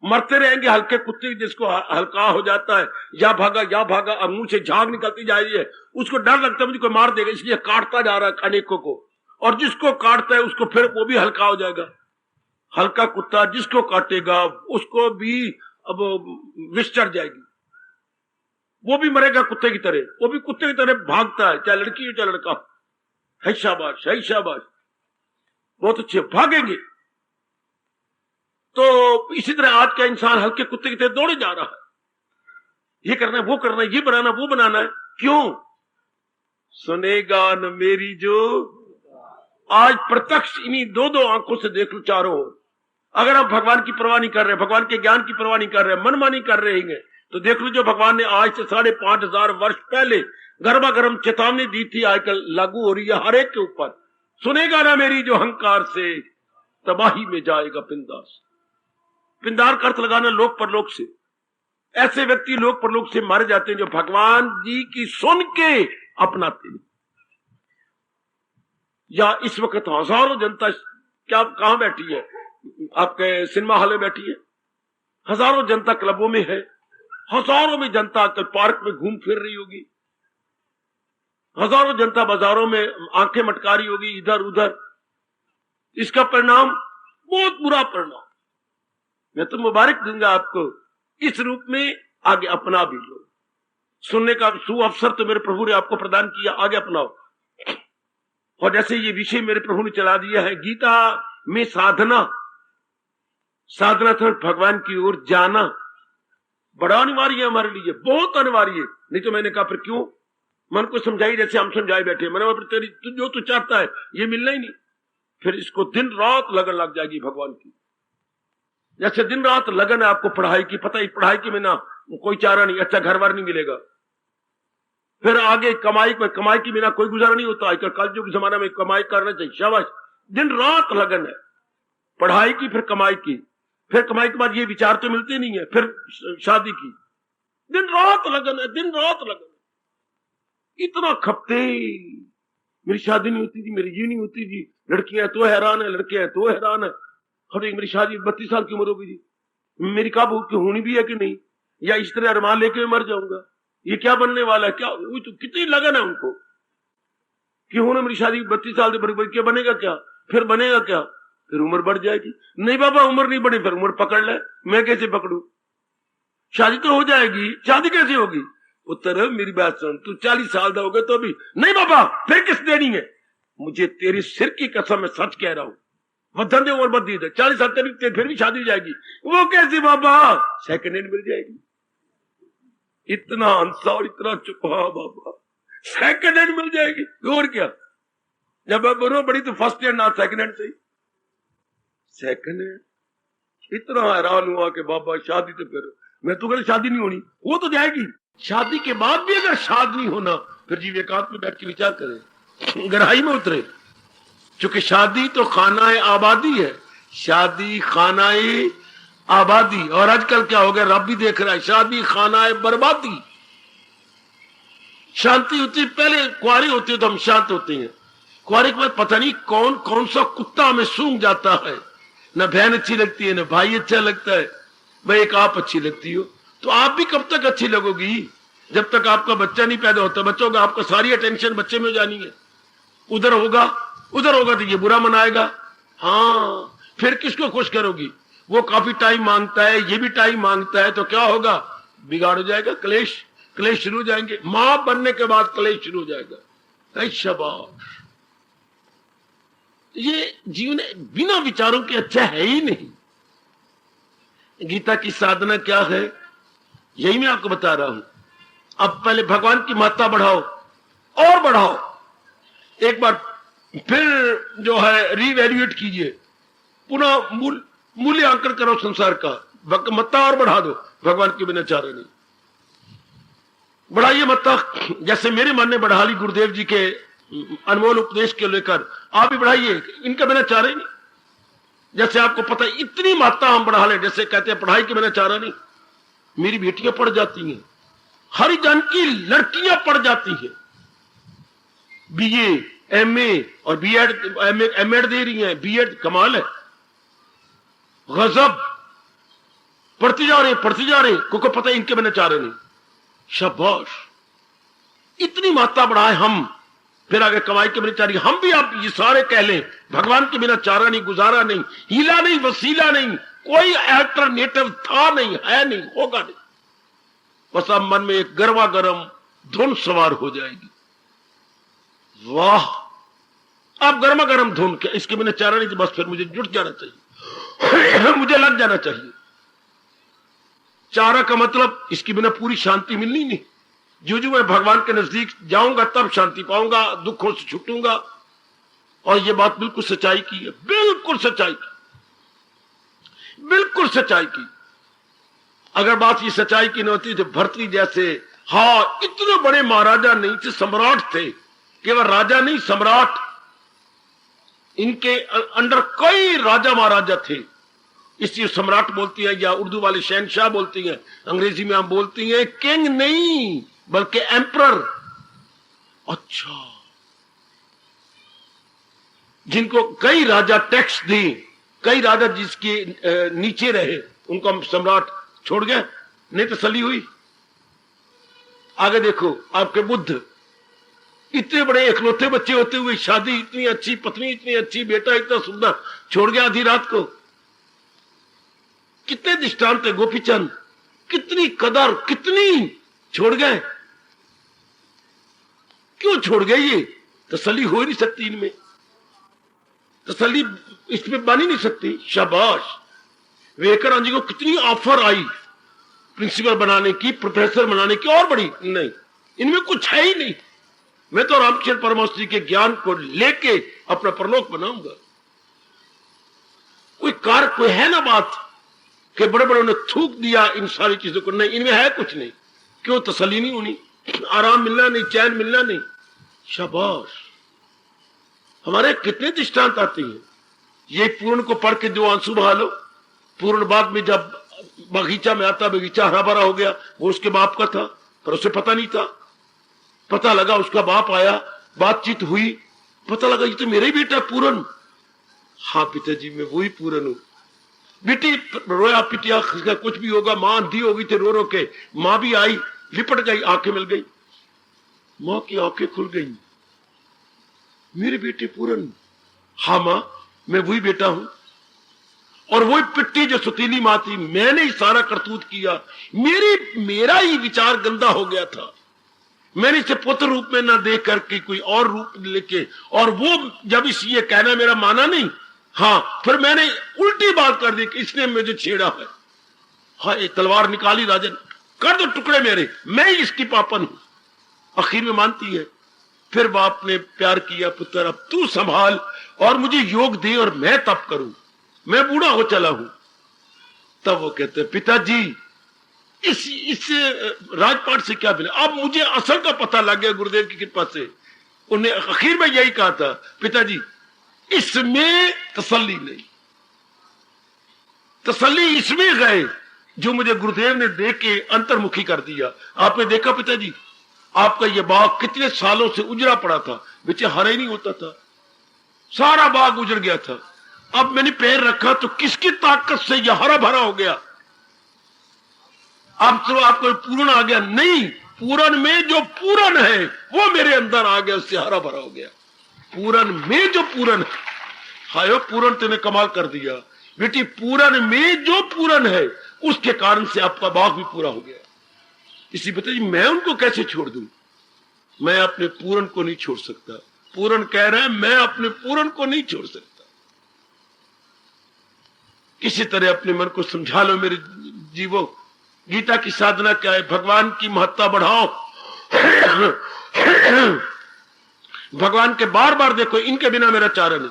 मरते रहेंगे हल्के कुत्ते, जिसको हल्का हो जाता है, या भागा, अब मुंह से झाग निकलती जा रही है, उसको डर लगता है मुझे कोई मार देगा, इसलिए काटता जा रहा है अनेकों को। और जिसको काटता है उसको फिर वो भी हल्का हो जाएगा। हल्का कुत्ता जिसको काटेगा उसको भी अब विष चढ़ जाएगी, वो भी मरेगा कुत्ते की तरह, वो भी कुत्ते की तरह भागता है, चाहे लड़की हो चाहे लड़का। है शाबाश, है शाबाश, बहुत अच्छे, भागेंगे। तो इसी तरह आज का इंसान हल्के कुत्ते की तरह दौड़े जा रहा है, ये करना है, वो करना है, ये बनाना, वो बनाना है। क्यों? सुनेगा न मेरी जो। आज प्रत्यक्ष इन्हीं दो आंखों से देख लो चारों ओर। अगर हम भगवान की परवाह नहीं कर रहे, भगवान के ज्ञान की परवाह नहीं कर रहे, मनमानी कर रहे हैं, तो देख लो जो भगवान ने आज से 5,500 वर्ष पहले गर्मा गर्म चेतावनी दी थी, आजकल लागू हो रही है हर एक के ऊपर। सुनेगा ना मेरी जो अहंकार से, तबाही में जाएगा पिंदास। पिंदार का अर्थ लगाना लोक परलोक से। ऐसे व्यक्ति लोक परलोक से मारे जाते हैं जो भगवान जी की सुन के अपनाते हैं। या इस वक्त हजारों जनता क्या कहां बैठी है? आपके सिनेमा हॉल में बैठी है, हजारों जनता क्लबों में है, हजारों में जनता पार्क में घूम फिर रही होगी, हजारों जनता बाजारों में आंखें मटका रही होगी इधर उधर। इसका परिणाम बहुत बुरा परिणाम। मैं तो मुबारक दूंगा आपको, इस रूप में आगे अपना भी लो। सुनने का सुअवसर तो मेरे प्रभु ने आपको प्रदान किया, आगे अपनाओ। और जैसे ये विषय मेरे प्रभु ने चला दिया है, गीता में साधना, साधना तो भगवान की ओर जाना बड़ा अनिवार्य है हमारे लिए, बहुत अनिवार्य है। नहीं तो मैंने कहा फिर क्यों मन को समझाई जैसे हम समझाए बैठे, मैंने फिर तेरी जो तू चाहता है ये मिलना ही नहीं। फिर इसको दिन रात लगन लग जाएगी भगवान की, जैसे दिन रात लगन है आपको पढ़ाई की। पता ही पढ़ाई के बिना कोई चारा नहीं, अच्छा घर बार नहीं मिलेगा। फिर आगे कमाई के बिना कोई गुजारा नहीं होता। आजकल कलयुग के जमाने में कमाई करना चाहिए, शाबाश। दिन रात लगन है पढ़ाई की, फिर कमाई की, फिर कमाई के बाद ये विचार तो मिलते नहीं है, फिर शादी की। दिन रात लगन है, दिन रात लगन है। इतना खपते, मेरी शादी नहीं होती थी, मेरी ये नहीं होती थी, लड़कियां तो हैरान है, लड़के हैं तो हैरान है। अब मेरी शादी 32 साल की उम्र होगी जी, मेरी कब होनी भी है कि नहीं, या इस तरह अरमान लेके मर जाऊंगा, ये क्या बनने वाला है, क्या तो कितनी लगन है उनको कि होना मेरी शादी 32 साल से क्या बनेगा, क्या फिर बनेगा, क्या फिर उम्र बढ़ जाएगी। नहीं बाबा उम्र नहीं बढ़ी, फिर उम्र पकड़ ले, मैं कैसे पकड़ू, शादी तो हो जाएगी, शादी कैसे होगी। उत्तर मेरी बात सुन, तू 40 साल का हो गया तो भी नहीं बाबा, फिर किस देनी है, मुझे तेरी सिर की कसम मैं सच कह रहा हूं, वधन दे उम्र बदी दे, 40 साल तेरी फिर भी शादी हो जाएगी। वो कैसी बाबा, सेकंड हैंड मिल जाएगी। इतना हंसा और इतना चुपा बाबा, सेकंड हैंड मिल जाएगी और क्या। जब मैं बोलो बड़ी तो फर्स्ट हैंड ना सेकंड हैंड सही, सेकंड हैंड। इतना हैरान हुआ कि बाबा शादी तो फिर मैं तो कहता शादी नहीं होनी, वो तो जाएगी। शादी के बाद भी अगर शादी नहीं होना, फिर जीव एकांत में बैठ के विचार करे, गहराई में उतरे। क्योंकि शादी तो खाना आबादी है, शादी खाना आबादी। और आजकल क्या हो गया, रब भी देख रहा है, शादी खाना है बर्बादी। शांति होती पहले कुंवारे होते तो हम शांत होते हैं, कुंवारे के बाद पता नहीं कौन कौन सा कुत्ता हमें सूंघ जाता है। न बहन अच्छी लगती है, न भाई अच्छा लगता है, भाई एक आप अच्छी लगती हो। तो आप भी कब तक अच्छी लगोगी, जब तक आपका बच्चा नहीं पैदा होता। बच्चों का आपका सारी अटेंशन बच्चे में जानी है, उधर होगा तो ये बुरा मनाएगा, हाँ फिर किसको खुश करोगी। वो काफी टाइम मांगता है, ये भी टाइम मांगता है, तो क्या होगा, बिगाड़ हो जाएगा, क्लेश शुरू हो जाएंगे। मां बनने के बाद क्लेश शुरू हो जाएगा। शाबाश, ये जीवन बिना विचारों के अच्छा है ही नहीं। गीता की साधना क्या है, यही मैं आपको बता रहा हूं। अब पहले भगवान की महत्ता बढ़ाओ और बढ़ाओ, एक बार फिर जो है रिवैल्यूएट कीजिए, पुनः मूल्यांकन करो संसार का, महत्ता और बढ़ा दो। भगवान के बिना चारा नहीं, बढ़ाइए महत्ता। जैसे मेरे मन ने बढ़ा ली गुरुदेव जी के अनमोल उपदेश के लेकर, आप भी बढ़ाइए, इनका बिना चारा ही नहीं। जैसे आपको पता है इतनी महत्ता हम बढ़ा ले, जैसे कहते हैं पढ़ाई के बिना चारा नहीं। मेरी बेटियां पढ़ जाती हैं, हरिजन की लड़कियां पढ़ जाती हैं, बीए एमए और बीएड, एमएड दे रही हैं, बीएड, कमाल है, गजब, पढ़ती जा रहे क्योंकि पता है इनके बिना चारा नहीं। शाबाश, इतनी महत्ता बढ़ाए हम, फिर आगे कमाई के बिना चारा। हम भी आप ये सारे कह लें, भगवान के बिना चारा नहीं, गुजारा नहीं, हीला नहीं, वसीला नहीं, कोई अल्टरनेटिव था नहीं, है नहीं, होगा नहीं। बस अब मन में एक गरवा गरम धुन सवार हो जाएगी। वाह, अब गर्मा गर्म धुन, क्या इसके बिना चारा नहीं, तो बस फिर मुझे जुट जाना चाहिए, मुझे लग जाना चाहिए। चारा का मतलब इसके बिना पूरी शांति मिलनी नहीं। जो मैं भगवान के नजदीक जाऊंगा तब शांति पाऊंगा, दुखों से छूटूंगा। और ये बात बिल्कुल सच्चाई की है, बिल्कुल सच्चाई की, बिल्कुल सच्चाई की। अगर बात ये सच्चाई की न होती तो भर्तृ जैसे, हाँ इतने बड़े महाराजा नहीं थे, सम्राट थे, केवल राजा नहीं सम्राट, इनके अंडर कई राजा महाराजा थे, इसलिए सम्राट बोलती है, या उर्दू वाले शहनशाह बोलती हैं, अंग्रेजी में हम बोलती हैं किंग नहीं बल्कि एम्परर। अच्छा, जिनको कई राजा टैक्स दिए, कई राजा जिसके नीचे रहे, उनको हम सम्राट छोड़ गए, नहीं तसल्ली हुई। आगे देखो, आपके बुद्ध इतने बड़े इकलौते बच्चे होते हुए शादी, इतनी अच्छी पत्नी, इतनी अच्छी बेटा, इतना सुंदर, छोड़ गया आधी रात को। कितने दृष्टांत है, गोपीचंद, कितनी कदर, कितनी छोड़ गए। क्यों छोड़ गए, ये तसल्ली हो ही नहीं सकती, इनमें तसल्ली इसमें बन ही नहीं सकती। शाबाश, विवेकानंद जी को कितनी ऑफर आई प्रिंसिपल बनाने की, प्रोफेसर बनाने की, और बड़ी नहीं, इनमें कुछ है ही नहीं। मैं तो रामचंद्र परमहंस जी के ज्ञान को लेके अपना परलोक बनाऊंगा। कोई कार कोई है ना बात कि बड़े बड़े ने थूक दिया इन सारी चीजों को, नहीं, इनमें है कुछ नहीं। क्यों? तसल्ली नहीं होनी, आराम मिलना नहीं, चैन मिलना नहीं। शाबाश, हमारे कितने दृष्टांत आते हैं। ये पूर्ण को पढ़ के जो आंसू बहा लो, पूर्ण बाद में जब बगीचा में आता, बगीचा हरा भरा हो गया, वो उसके बाप का था पर उसे पता नहीं था। पता लगा उसका बाप आया, बातचीत हुई, पता लगा ये तो मेरा ही बेटा पूर्ण। हाँ पिताजी, मैं वही पूर्ण हूं। बेटी रोया पिटिया, कुछ भी होगा, मां अंधी हो गई थी रो रो के, मां भी आई, लिपट गई, आंखें मिल गई, मां की आंखें खुल गई, मेरे बेटे पूर्ण। हाँ मां, मैं वही बेटा हूं। और वही पिट्टी जो सुतीली मां थी, मैंने ही सारा करतूत किया, मेरा ही विचार गंदा हो गया था। मैंने इसे पुत्र रूप में ना देख करके कोई और रूप लेके, और वो जब इस ये कहना मेरा माना नहीं, हाँ, फिर मैंने उल्टी बात कर दी कि इसने मुझे छेड़ा है। हाँ, एक तलवार निकाली, राजन कर दो टुकड़े मेरे, मैं ही इसकी पापन हूं। आखिर में मानती है। फिर बाप ने प्यार किया, पुत्र अब तू संभाल और मुझे योग दे और मैं तप करूं, मैं बूढ़ा हो चला हूं। तब वो कहते पिताजी इस राजपाट से क्या मिला? अब मुझे असल का पता लग गया गुरुदेव की कृपा से। उन्हें आखिर में यही कहा था, पिताजी इसमें तसल्ली नहीं, तसल्ली इसमें गए जो मुझे गुरुदेव ने देख के अंतर्मुखी कर दिया। आपने देखा पिताजी, आपका यह बाग कितने सालों से उजड़ा पड़ा था, बेचे हरा ही नहीं होता था, सारा बाग उजड़ गया था। अब मैंने पैर रखा तो किसकी ताकत से यह हरा भरा हो गया? अब तो आपको पूर्ण आ गया? नहीं, पूर्ण में जो पूर्ण है वो मेरे अंदर आ गया, उससे हरा भरा हो गया। पूर्ण में जो पूर्ण है, हायो पूर्ण तूने कमाल कर दिया बेटी। पूर्ण में जो पूर्ण है उसके कारण से आपका बाग भी पूरा हो गया। इसी पिताजी मैं उनको कैसे छोड़ दूं? मैं अपने पूर्ण को नहीं छोड़ सकता। पूर्ण कह रहे हैं मैं अपने पूर्ण को नहीं छोड़ सकता। किसी तरह अपने मन को समझा लो मेरे जीवो, गीता की साधना क्या है? भगवान की महत्ता बढ़ाओ। भगवान के बार बार देखो, इनके बिना मेरा चारा नहीं,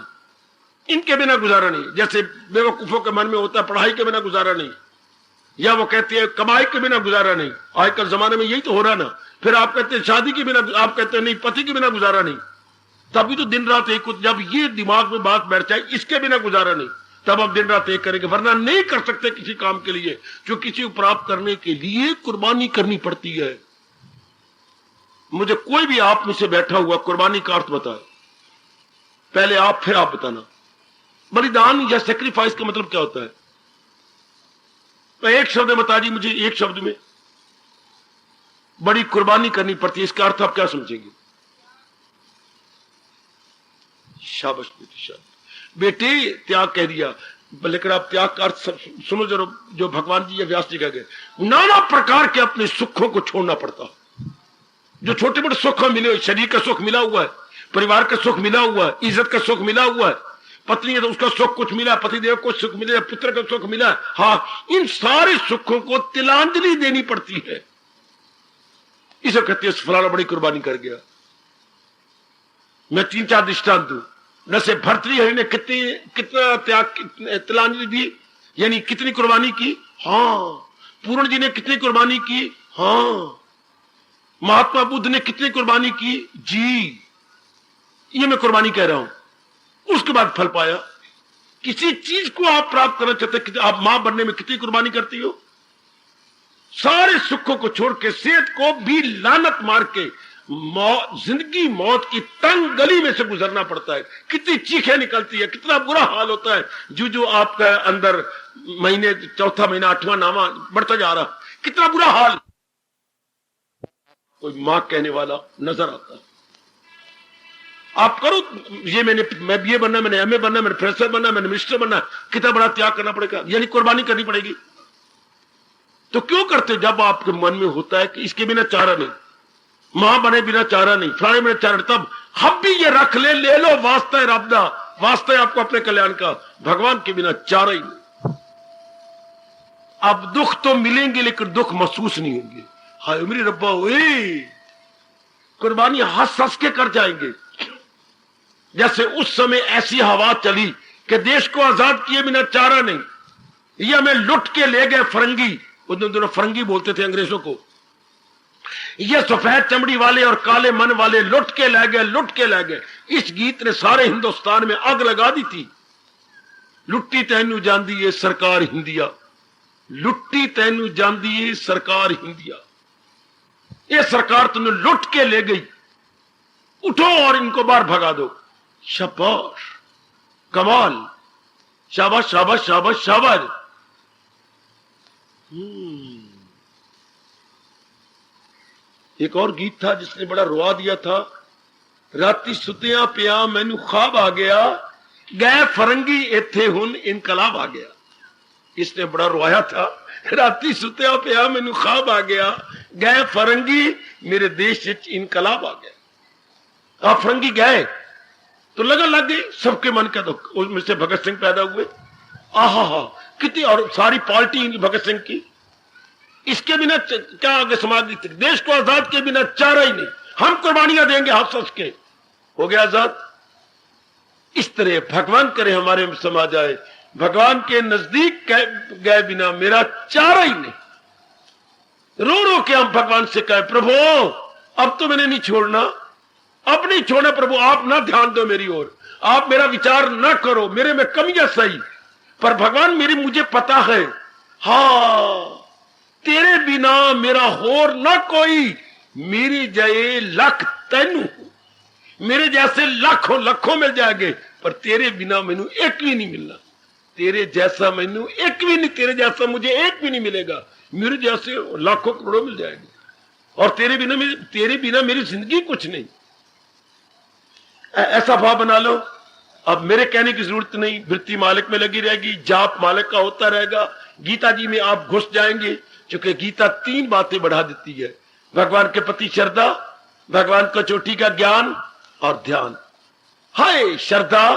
इनके बिना गुजारा नहीं। जैसे बेवकूफों के मन में होता है पढ़ाई के बिना गुजारा नहीं, या वो कहते हैं कमाई के बिना गुजारा नहीं। आजकल जमाने में यही तो हो रहा ना। फिर आप कहते हैं शादी के बिना, आप कहते हैं नहीं पति के बिना गुजारा नहीं। तभी तो दिन रात एक, जब ये दिमाग में बात बैठ जाए इसके बिना गुजारा नहीं, तब आप दिन रात एक करेंगे, वरना नहीं कर सकते किसी काम के लिए। जो किसी को प्राप्त करने के लिए कुर्बानी करनी पड़ती है। मुझे कोई भी आप में से बैठा हुआ कुर्बानी का अर्थ बताए, पहले आप फिर आप बताना। बलिदान या सेक्रीफाइस का मतलब क्या होता है? मैं एक शब्द में बता दी मुझे, एक शब्द में बड़ी कुर्बानी करनी पड़ती है, इसका अर्थ आप क्या समझेंगे? शाबाश बेटी, शाबाश बेटी, त्याग कह दिया। लेकिन आप त्याग का अर्थ सुनो जरा, जो भगवान जी या व्यास जी कह गए, नाना प्रकार के अपने सुखों को छोड़ना पड़ता। जो छोटे मोटे सुख मिले, शरीर का सुख मिला हुआ है, परिवार का सुख मिला हुआ है, इज्जत का सुख मिला हुआ है, पत्नी है तो उसका सुख कुछ मिला, पतिदेव को सुख मिला, पुत्र का सुख मिला, हाँ, इन सारे सुखों को तिलांजलि देनी पड़ती है। इसे कहते हैं फलाना बड़ी कुर्बानी कर गया। मैं 3-4 दृष्टांत दूं। न से भर्तृहरि ने कितना त्याग, तिलांजलि दी, यानी कितनी कुर्बानी की, हाँ। पूर्ण जी ने कितनी कुर्बानी की, हाँ। महात्मा बुद्ध ने कितनी कुर्बानी की, जी। ये मैं कुर्बानी कह रहा हूं। उसके बाद फल पाया। किसी चीज को आप प्राप्त करना चाहते, आप मां बनने में कितनी कुर्बानी करती हो? सारे सुखों को छोड़ के, सेहत को भी लानत मार के, जिंदगी मौत की तंग गली में से गुजरना पड़ता है। कितनी चीखें निकलती है, कितना बुरा हाल होता है। जो आपका अंदर महीने, चौथा महीना, 8वां नामा बढ़ता जा रहा, कितना बुरा हाल। कोई मां कहने वाला नजर आता है, आप करो ये, मैं बीए बनना, मैंने एमए बनना, मैंने प्रोफेसर बनना, मैंने मिनिस्टर बनना, कितना बड़ा त्याग करना पड़ेगा, यानी कुर्बानी करनी पड़ेगी। तो क्यों करते? जब आपके मन में होता है कि इसके बिना चारा नहीं, मां बने बिना चारा नहीं, फलाने बिना चारा नहीं, तब हम भी ये रख ले लो, वास्ता है रब्दा, वास्ता है आपको अपने कल्याण का, भगवान के बिना चारा ही नहीं। अब दुख तो मिलेंगे लेकिन दुख महसूस नहीं होंगे। हाय मेरे रब्बा, ओए कुर्बानी हंस हंस के कर जाएंगे। जैसे उस समय ऐसी हवा चली कि देश को आजाद किए बिना चारा नहीं, ये हमें लुट के ले गए फरंगी। उन दोनों फरंगी बोलते थे अंग्रेजों को। ये सफेद चमड़ी वाले और काले मन वाले लुट के ले गए, लुट के ले गए। इस गीत ने सारे हिंदुस्तान में आग लगा दी थी। लुट्टी तैनू जांदी है सरकार हिंदिया, लुट्टी तैनू जांदी है सरकार हिंदिया। ये सरकार तुम्हें लुट के ले गई, उठो और इनको बाहर भगा दो। शाबाश, कमाल, शाबाश शाबाश शाबाश शाबाश। एक और गीत था जिसने बड़ा रुआ दिया था। राती सुतिया पिया मैनू ख्वाब आ गया, गए फरंगी इत्थे हुन इनकलाब आ गया। इसने बड़ा रोया था। राती सुतिया पिया मैनू ख्वाब आ गया, गए फरंगी मेरे देश इनकलाब आ गया। आप फरंगी गए तो लग गई सबके मन का दुख। उसमें से भगत सिंह पैदा हुए। आहा कितनी, और सारी पार्टी भगत सिंह की। इसके बिना क्या आगे समाज, देश को आजाद के बिना चारा ही नहीं। हम कुर्बानियां देंगे हंस हंस के, हो गया आजाद। इस तरह भगवान करे हमारे में समा जाए। भगवान के नजदीक गए बिना मेरा चारा ही नहीं। रो रो के हम भगवान से कहे, प्रभु अब तो मैंने नहीं छोड़ना, अब नहीं छोड़ना प्रभु, आप ना ध्यान दो मेरी ओर, आप मेरा विचार ना करो, मेरे में कमियां सही, पर भगवान मेरी मुझे पता है। हाँ तेरे बिना मेरा होर ना कोई, मेरी जय लख तैनू, मेरे जैसे लाखों लाखों मिल जाएंगे पर तेरे बिना मैनू एक भी नहीं मिलना। तेरे जैसा मैनू एक भी नहीं, तेरे जैसा मुझे एक भी नहीं मिलेगा। मेरे जैसे लाखों करोड़ों मिल जाएंगे और तेरे बिना मेरी जिंदगी कुछ नहीं। ऐसा भाव बना लो। अब मेरे कहने की जरूरत नहीं, वृत्ति मालिक में लगी रहेगी, जाप मालिक का होता रहेगा। गीता जी में आप घुस जाएंगे, क्योंकि गीता 3 बातें बढ़ा देती है। भगवान के प्रति श्रद्धा, भगवान को चोटी का ज्ञान और ध्यान। हाय श्रद्धा,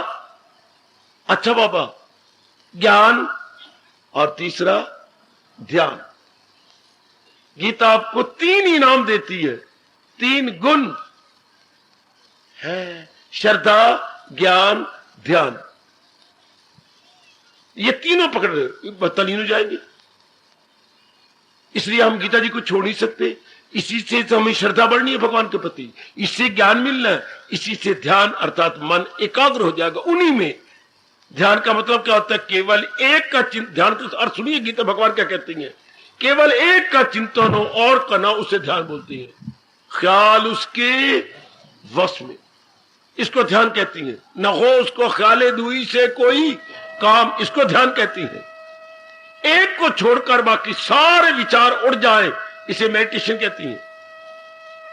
अच्छा बाबा, ज्ञान और तीसरा ध्यान। गीता आपको 3 इनाम देती है, 3 गुण है, श्रद्धा, ज्ञान, ध्यान। ये तीनों पकड़ रहे तलीन हो जाएंगे। इसलिए हम गीता जी को छोड़ नहीं सकते। इसी से तो हमें श्रद्धा बढ़नी है भगवान के प्रति, इससे ज्ञान मिलना है, इसी से ध्यान अर्थात मन एकाग्र हो जाएगा। उन्हीं में ध्यान का मतलब क्या होता है? केवल एक का ध्यान का अर्थ सुनिए, गीता भगवान क्या कहती है, केवल एक का चिंतन हो और का ना, उसे ध्यान बोलती है। ख्याल उसके वश में, इसको ध्यान कहती है। न हो उसको ख्याले दुई से कोई काम, इसको ध्यान कहती है। एक को छोड़कर बाकी सारे विचार उड़ जाए, इसे मेडिटेशन कहती है,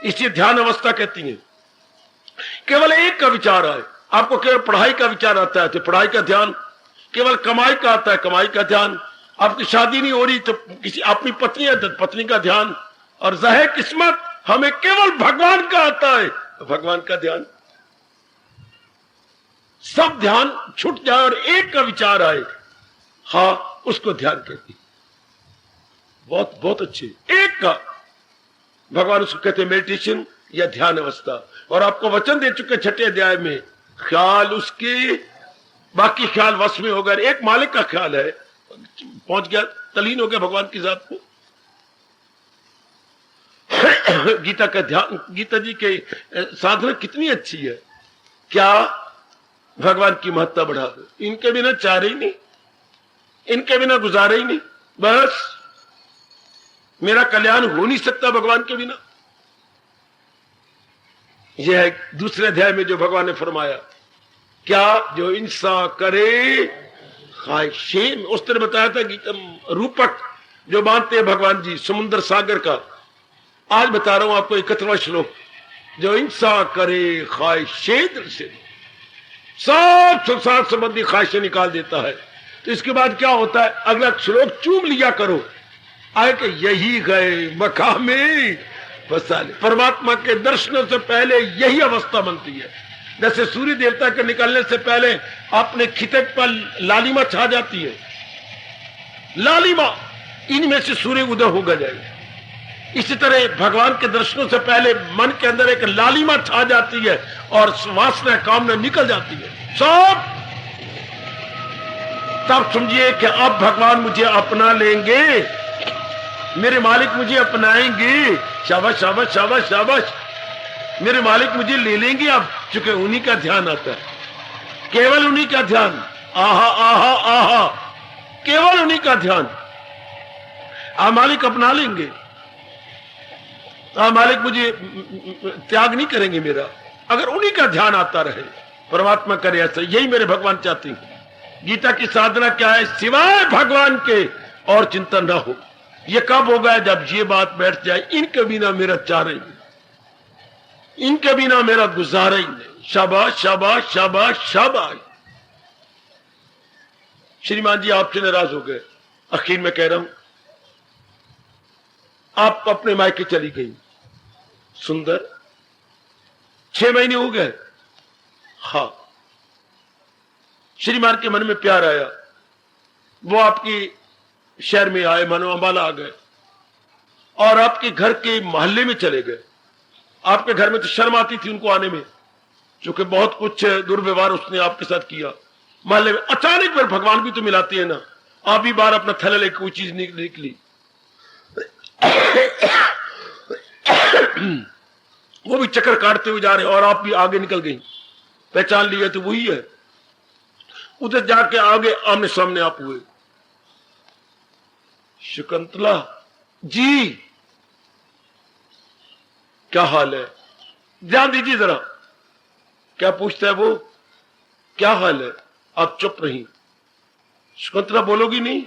इसे ध्यान अवस्था कहती है। केवल एक का विचार आए, आपको केवल पढ़ाई का विचार आता है तो पढ़ाई का ध्यान, केवल कमाई का आता है कमाई का ध्यान, आपकी शादी नहीं हो रही तो किसी अपनी पत्नी है तो पत्नी का ध्यान, और ज़ाहिर किस्मत हमें केवल भगवान का आता है तो भगवान का ध्यान। सब ध्यान छूट जाए और एक का विचार आए, हाँ उसको ध्यान कहती। बहुत बहुत अच्छे, एक का भगवान उसको कहते हैं मेडिटेशन या ध्यान अवस्था। और आपको वचन दे चुके 6ठे अध्याय में, ख्याल उसके बाकी ख्याल वश में होगा। एक मालिक का ख्याल है, पहुंच गया, तलीन हो गया भगवान की जात को। गीता का ध्यान, गीता जी के साधना कितनी अच्छी है। क्या भगवान की महत्ता बढ़ा दो, इनके बिना चारे ही नहीं, इनके बिना गुजारे ही नहीं, बस मेरा कल्याण हो नहीं सकता भगवान के बिना। यह है दूसरे अध्याय में जो भगवान ने फरमाया, क्या जो इंसान करे ख्वाहिशें, उस तरह बताया था गीता रूपक जो मानते हैं भगवान जी समुद्र सागर का। आज बता रहा हूं आपको 71वां श्लोक, जो इंसान करे ख्वाहिशें दिल से, सब संसार संबंधी ख्वाहिशें निकाल देता है। तो इसके बाद क्या होता है, अगला श्लोक चूम लिया करो, आए कि यही गए मकामे वसाले। परमात्मा के दर्शनों से पहले यही अवस्था बनती है। जैसे सूर्य देवता के निकलने से पहले अपने खितक पर लालिमा छा जाती है, लालिमा इनमें से सूर्य उदय होगा जाएगा। इसी तरह भगवान के दर्शनों से पहले मन के अंदर एक लालिमा छा जाती है और वासना कामना निकल जाती है सब। तब समझिए कि अब भगवान मुझे अपना लेंगे, मेरे मालिक मुझे अपनाएंगे। शाबाश शाबाश शाबाश शाबाश, मेरे मालिक मुझे ले लेंगे। अब चूंकि उन्हीं का ध्यान आता है, केवल उन्हीं का ध्यान, आहा आहा आहा, केवल उन्हीं का ध्यान। आप मालिक अपना लेंगे, आप मालिक मुझे त्याग नहीं करेंगे मेरा, अगर उन्हीं का ध्यान आता रहे। परमात्मा करे ऐसा, यही मेरे भगवान चाहते हैं। गीता की साधना क्या है? सिवाय भगवान के और चिंतन न हो। ये कब होगा? जब ये बात बैठ जाए, इनके बिना मेरा चारा ही नहीं, इनके बिना मेरा गुजारा ही नहीं। शाबाश शाबाश शाबाश शाबाश। श्रीमान जी आपसे नाराज हो गए, आखिर में कह रहा हूं, आप अपने मायके चली गई, सुंदर, 6 महीने हो गए। हाँ, श्रीमान के मन में प्यार आया, वो आपकी शहर में आए, मानो अंबाला आ गए और आपके घर के मोहल्ले में चले गए। आपके घर में तो शर्म आती थी उनको आने में, क्योंकि बहुत कुछ दुर्व्यवहार उसने आपके साथ किया। मोहल्ले में अचानक फिर भगवान भी तो मिलाती है ना, आप भी बार अपना थैला लेकर कोई चीज निकली, वो भी चक्कर काटते हुए जा रहे और आप भी आगे निकल गई, पहचान लिया तो वही है। उधर जाके आगे आमने सामने आप हुए। शकुंतला जी, क्या हाल है? ध्यान दीजिए जरा, क्या पूछता है वो, क्या हाल है? आप चुप रही। शकुंतला बोलोगी नहीं?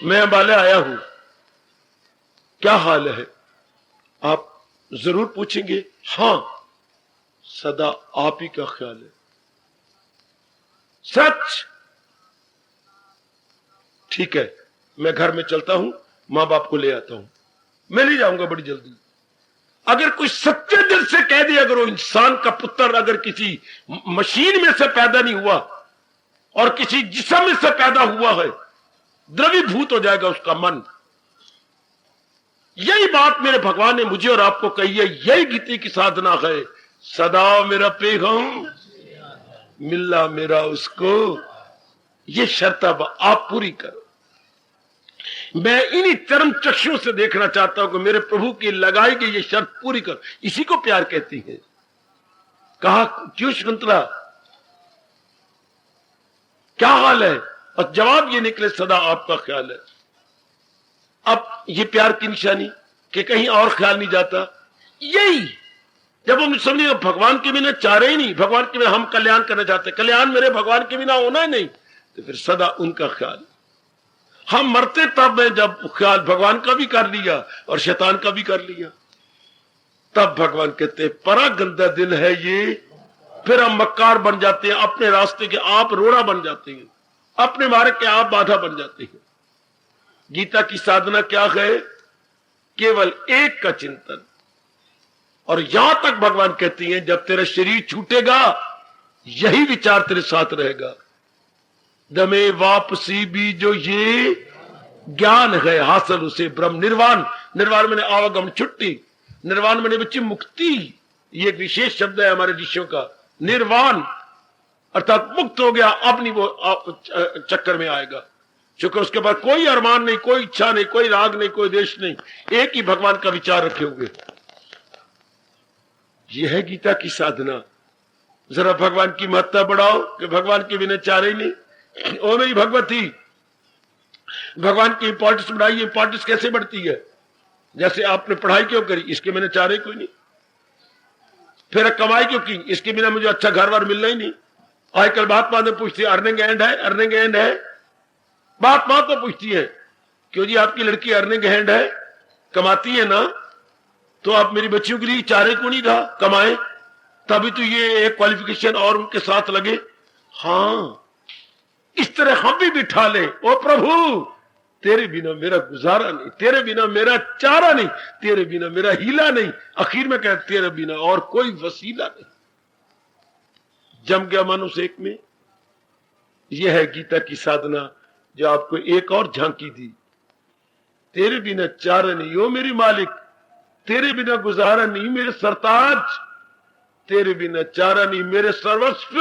मैं अंबाला आया हूं, क्या हाल है? आप जरूर पूछेंगे। हां, सदा आप ही का ख्याल है। सच? ठीक है, मैं घर में चलता हूं, मां बाप को ले आता हूं, मैं ले जाऊंगा बड़ी जल्दी। अगर कोई सच्चे दिल से कह दे, अगर वो इंसान का पुत्र अगर किसी मशीन में से पैदा नहीं हुआ और किसी जिस्म में से पैदा हुआ है, द्रवीभूत हो जाएगा उसका मन। यही बात मेरे भगवान ने मुझे और आपको कही है, यही गीता की साधना है। सदा मेरा पैगाम मिलना मेरा उसको, ये शर्त अब आप पूरी करो। मैं इन्हीं चरम चक्षुओं से देखना चाहता हूं कि मेरे प्रभु की लगाई गई ये शर्त पूरी करो। इसी को प्यार कहती है। कहा, क्यों शकुंतला, क्या हाल है? और जवाब ये निकले, सदा आपका ख्याल है। अब ये प्यार की निशानी कि कहीं और ख्याल नहीं जाता। यही जब हम समझे भगवान के बिना चाह रहे ही नहीं, भगवान के बिना हम कल्याण करना चाहते, कल्याण मेरे भगवान के बिना होना ही नहीं, तो फिर सदा उनका ख्याल। हम मरते तब है जब ख्याल भगवान का भी कर लिया और शैतान का भी कर लिया। तब भगवान कहते बड़ा गंदा दिल है ये। फिर हम मक्कार बन जाते हैं, अपने रास्ते के आप रोड़ा बन जाते हैं, अपने मार्ग के आप बाधा बन जाते हैं। गीता की साधना क्या है? केवल एक का चिंतन। और यहां तक भगवान कहती हैं, जब तेरा शरीर छूटेगा यही विचार तेरे साथ रहेगा। दमे वापसी भी जो ये ज्ञान है, हासिल उसे ब्रह्म निर्वाण। निर्वाण मैंने आवागमन, छुट्टी। निर्वाण मैंने बच्चे मुक्ति। ये एक विशेष शब्द है हमारे ऋषियों का। निर्वाण अर्थात मुक्त हो गया, अब नहीं वो चक्कर में आएगा, क्योंकि उसके बाद कोई अरमान नहीं, कोई इच्छा नहीं, कोई राग नहीं, कोई देश नहीं, एक ही भगवान का विचार रखे हुए। यह है गीता की साधना। जरा भगवान की महत्ता बढ़ाओ कि भगवान के बिना चारे ही नहीं। ओ मेरी भगवती, भगवान की इंपॉर्टेंस बढ़ाई। इंपॉर्टेंस कैसे बढ़ती है? जैसे आपने पढ़ाई क्यों करी? इसके बिना चारे कोई नहीं। फिर कमाई क्यों की? इसके बिना मुझे अच्छा घर बार मिलना ही नहीं। आजकल बात में पूछती है, अर्निंग एंड है, अर्निंग एंड है। बात तो पूछती है, क्यों जी आपकी लड़की अर्निंग हैंड है, कमाती है ना, तो आप मेरी बच्चियों के लिए चारे को नहीं रहा, कमाए, तभी तो ये एक क्वालिफिकेशन और उनके साथ लगे। हाँ, इस तरह हम भी बिठा लें, ओ प्रभु तेरे बिना मेरा गुजारा नहीं, तेरे बिना मेरा चारा नहीं, तेरे बिना मेरा हीला नहीं। आखिर में कह, तेरे बिना और कोई वसीला नहीं। जम गया मानुष एक में। यह है गीता की साधना। जो आपको एक और झांकी दी। तेरे बिना चारा नहीं हो मेरी मालिक, तेरे बिना गुजारा नहीं मेरे सरताज, तेरे बिना चारा नहीं मेरे सर्वस्व,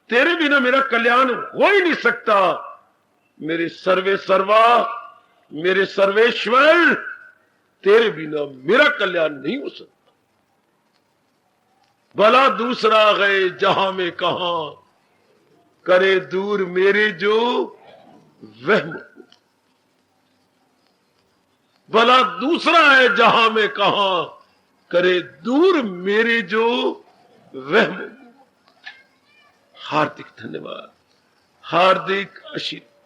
तेरे बिना मेरा कल्याण हो ही नहीं सकता मेरे सर्वे सर्वा, मेरे सर्वेश्वर, तेरे बिना मेरा कल्याण नहीं हो सकता। भला दूसरा गए जहां में कहां, करे दूर मेरे जो वहम। भला दूसरा है जहां में कहां, करे दूर मेरे जो वहम। हार्दिक धन्यवाद, हार्दिक आशीर्वाद।